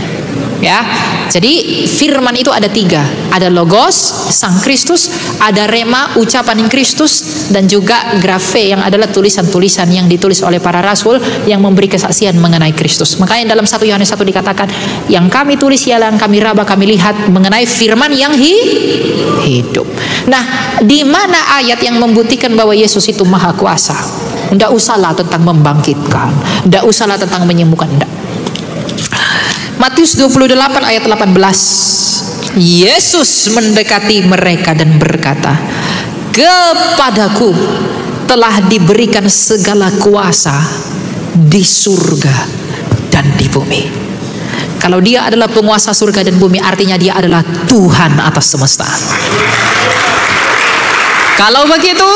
Ya, jadi firman itu ada 3. Ada logos, sang Kristus, ada rema, ucapan Kristus, dan juga grafe yang adalah tulisan-tulisan yang ditulis oleh para rasul yang memberi kesaksian mengenai Kristus. Makanya dalam 1 Yohanes 1 dikatakan, yang kami tulis ialah yang kami raba, kami lihat mengenai firman yang hidup. Nah, di mana ayat yang membuktikan bahwa Yesus itu maha kuasa? Tidak usahlah tentang membangkitkan, tidak usahlah tentang menyembuhkan, tidak. Matius 28 ayat 18. Yesus mendekati mereka dan berkata, kepadaku telah diberikan segala kuasa di surga dan di bumi. Kalau dia adalah penguasa surga dan bumi, artinya dia adalah Tuhan atas semesta. Kalau begitu,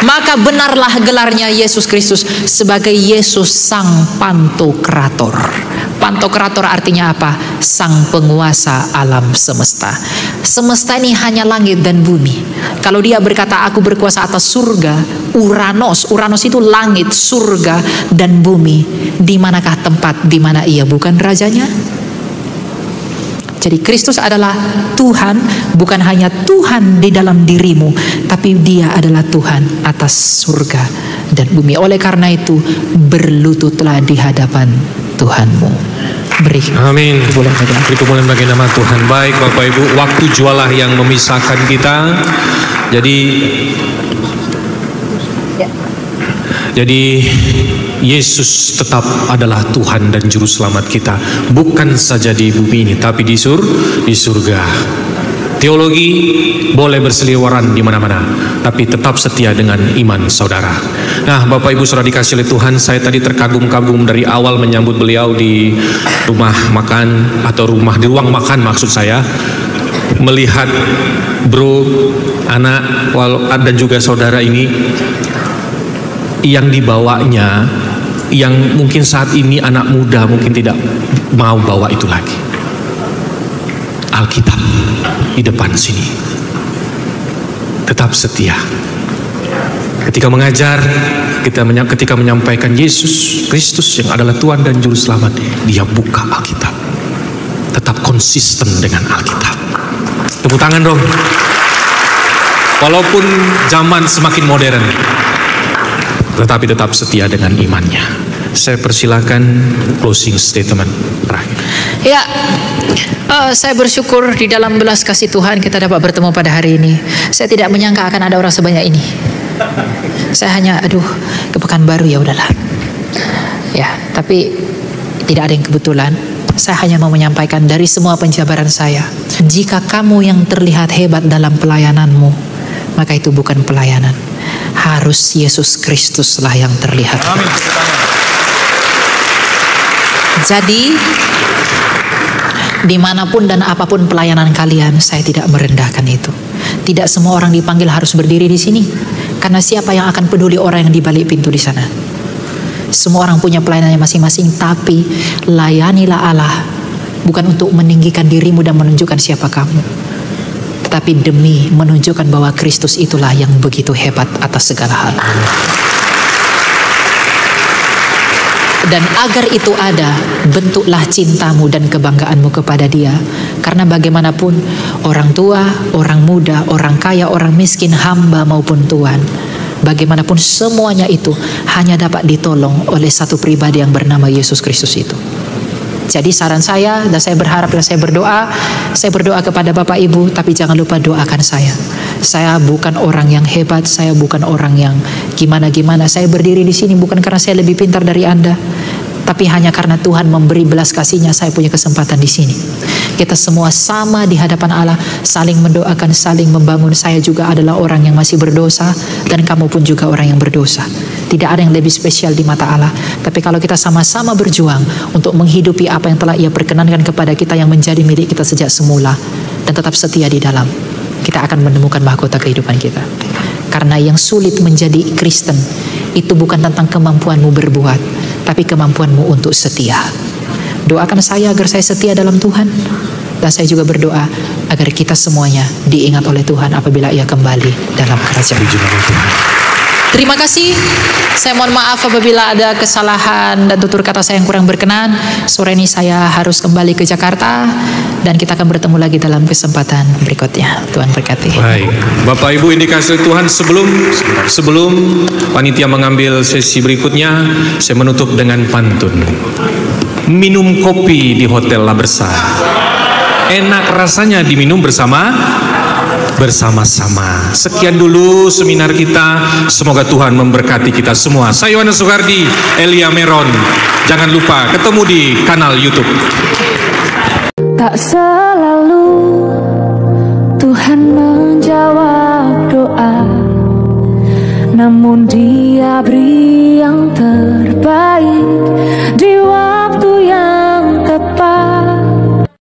maka benarlah gelarnya Yesus Kristus sebagai Yesus Sang Pantokrator. Pantokrator artinya apa? Sang penguasa alam semesta. Semesta ini hanya langit dan bumi. Kalau dia berkata aku berkuasa atas surga, Uranos itu langit, surga dan bumi. Di manakah tempat di mana ia bukan rajanya? Jadi Kristus adalah Tuhan, bukan hanya Tuhan di dalam dirimu, tapi dia adalah Tuhan atas surga dan bumi. Oleh karena itu, berlututlah di hadapan Tuhanmu. Beri. Amin. Beri kemuliaan bagi nama Tuhan. Baik Bapak Ibu, waktu jualah yang memisahkan kita. Jadi Yesus tetap adalah Tuhan dan Juru Selamat kita, bukan saja di bumi ini, tapi di surga. Teologi boleh berseliweran di mana-mana, tapi tetap setia dengan iman saudara. Nah, Bapak Ibu saudara dikasih oleh Tuhan, saya tadi terkagum-kagum dari awal menyambut beliau di rumah makan atau di ruang makan maksud saya, melihat bro, anak, dan juga saudara ini yang dibawanya, yang mungkin saat ini anak muda mungkin tidak mau bawa itu lagi. Alkitab di depan sini, tetap setia. Ketika mengajar, ketika menyampaikan Yesus Kristus yang adalah Tuhan dan Juru Selamat, dia buka Alkitab, tetap konsisten dengan Alkitab. Tepuk tangan dong. Walaupun zaman semakin modern, tetapi tetap setia dengan imannya. Saya persilakan closing statement terakhir. Ya, saya bersyukur di dalam belas kasih Tuhan kita dapat bertemu pada hari ini. Saya tidak menyangka akan ada orang sebanyak ini. Saya hanya, ke Pekanbaru ya udahlah. Ya, tapi tidak ada yang kebetulan. Saya hanya mau menyampaikan dari semua penjabaran saya, jika kamu yang terlihat hebat dalam pelayananmu, maka itu bukan pelayanan. Harus Yesus Kristuslah yang terlihat. Amin. Jadi dimanapun dan apapun pelayanan kalian, saya tidak merendahkan itu. Tidak semua orang dipanggil harus berdiri di sini, karena siapa yang akan peduli orang yang di balik pintu di sana? Semua orang punya pelayanannya masing-masing, tapi layanilah Allah bukan untuk meninggikan dirimu dan menunjukkan siapa kamu, tetapi demi menunjukkan bahwa Kristus itulah yang begitu hebat atas segala hal. Dan agar itu ada, bentuklah cintamu dan kebanggaanmu kepada Dia. Karena bagaimanapun, orang tua, orang muda, orang kaya, orang miskin, hamba maupun tuan, bagaimanapun semuanya itu hanya dapat ditolong oleh satu pribadi yang bernama Yesus Kristus itu. Jadi saran saya, dan saya berharap dan saya berdoa kepada Bapak Ibu, tapi jangan lupa doakan saya. Saya bukan orang yang hebat, saya bukan orang yang gimana-gimana. Saya berdiri di sini bukan karena saya lebih pintar dari Anda, tapi hanya karena Tuhan memberi belas kasih-Nya saya punya kesempatan di sini. Kita semua sama di hadapan Allah, saling mendoakan, saling membangun. Saya juga adalah orang yang masih berdosa, dan kamu pun juga orang yang berdosa. Tidak ada yang lebih spesial di mata Allah. Tapi kalau kita sama-sama berjuang untuk menghidupi apa yang telah Ia perkenankan kepada kita, yang menjadi milik kita sejak semula, dan tetap setia di dalam, kita akan menemukan mahkota kehidupan kita. Karena yang sulit menjadi Kristen itu bukan tentang kemampuanmu berbuat, tapi kemampuanmu untuk setia. Doakan saya agar saya setia dalam Tuhan. Dan saya juga berdoa agar kita semuanya diingat oleh Tuhan apabila Ia kembali dalam kerajaan Tuhan. Terima kasih. Saya mohon maaf apabila ada kesalahan dan tutur kata saya yang kurang berkenan. Sore ini saya harus kembali ke Jakarta dan kita akan bertemu lagi dalam kesempatan berikutnya. Tuhan berkati. Baik, Bapak Ibu yang dikasihi Tuhan, sebelum panitia mengambil sesi berikutnya, saya menutup dengan pantun. Minum kopi di Hotel La Bersa, enak rasanya diminum bersama-sama. Sekian dulu seminar kita. Semoga Tuhan memberkati kita semua. Saya Yohanes Sugardi, Elia Meron. Jangan lupa ketemu di kanal YouTube. Tak selalu Tuhan menjawab doa, namun Dia beri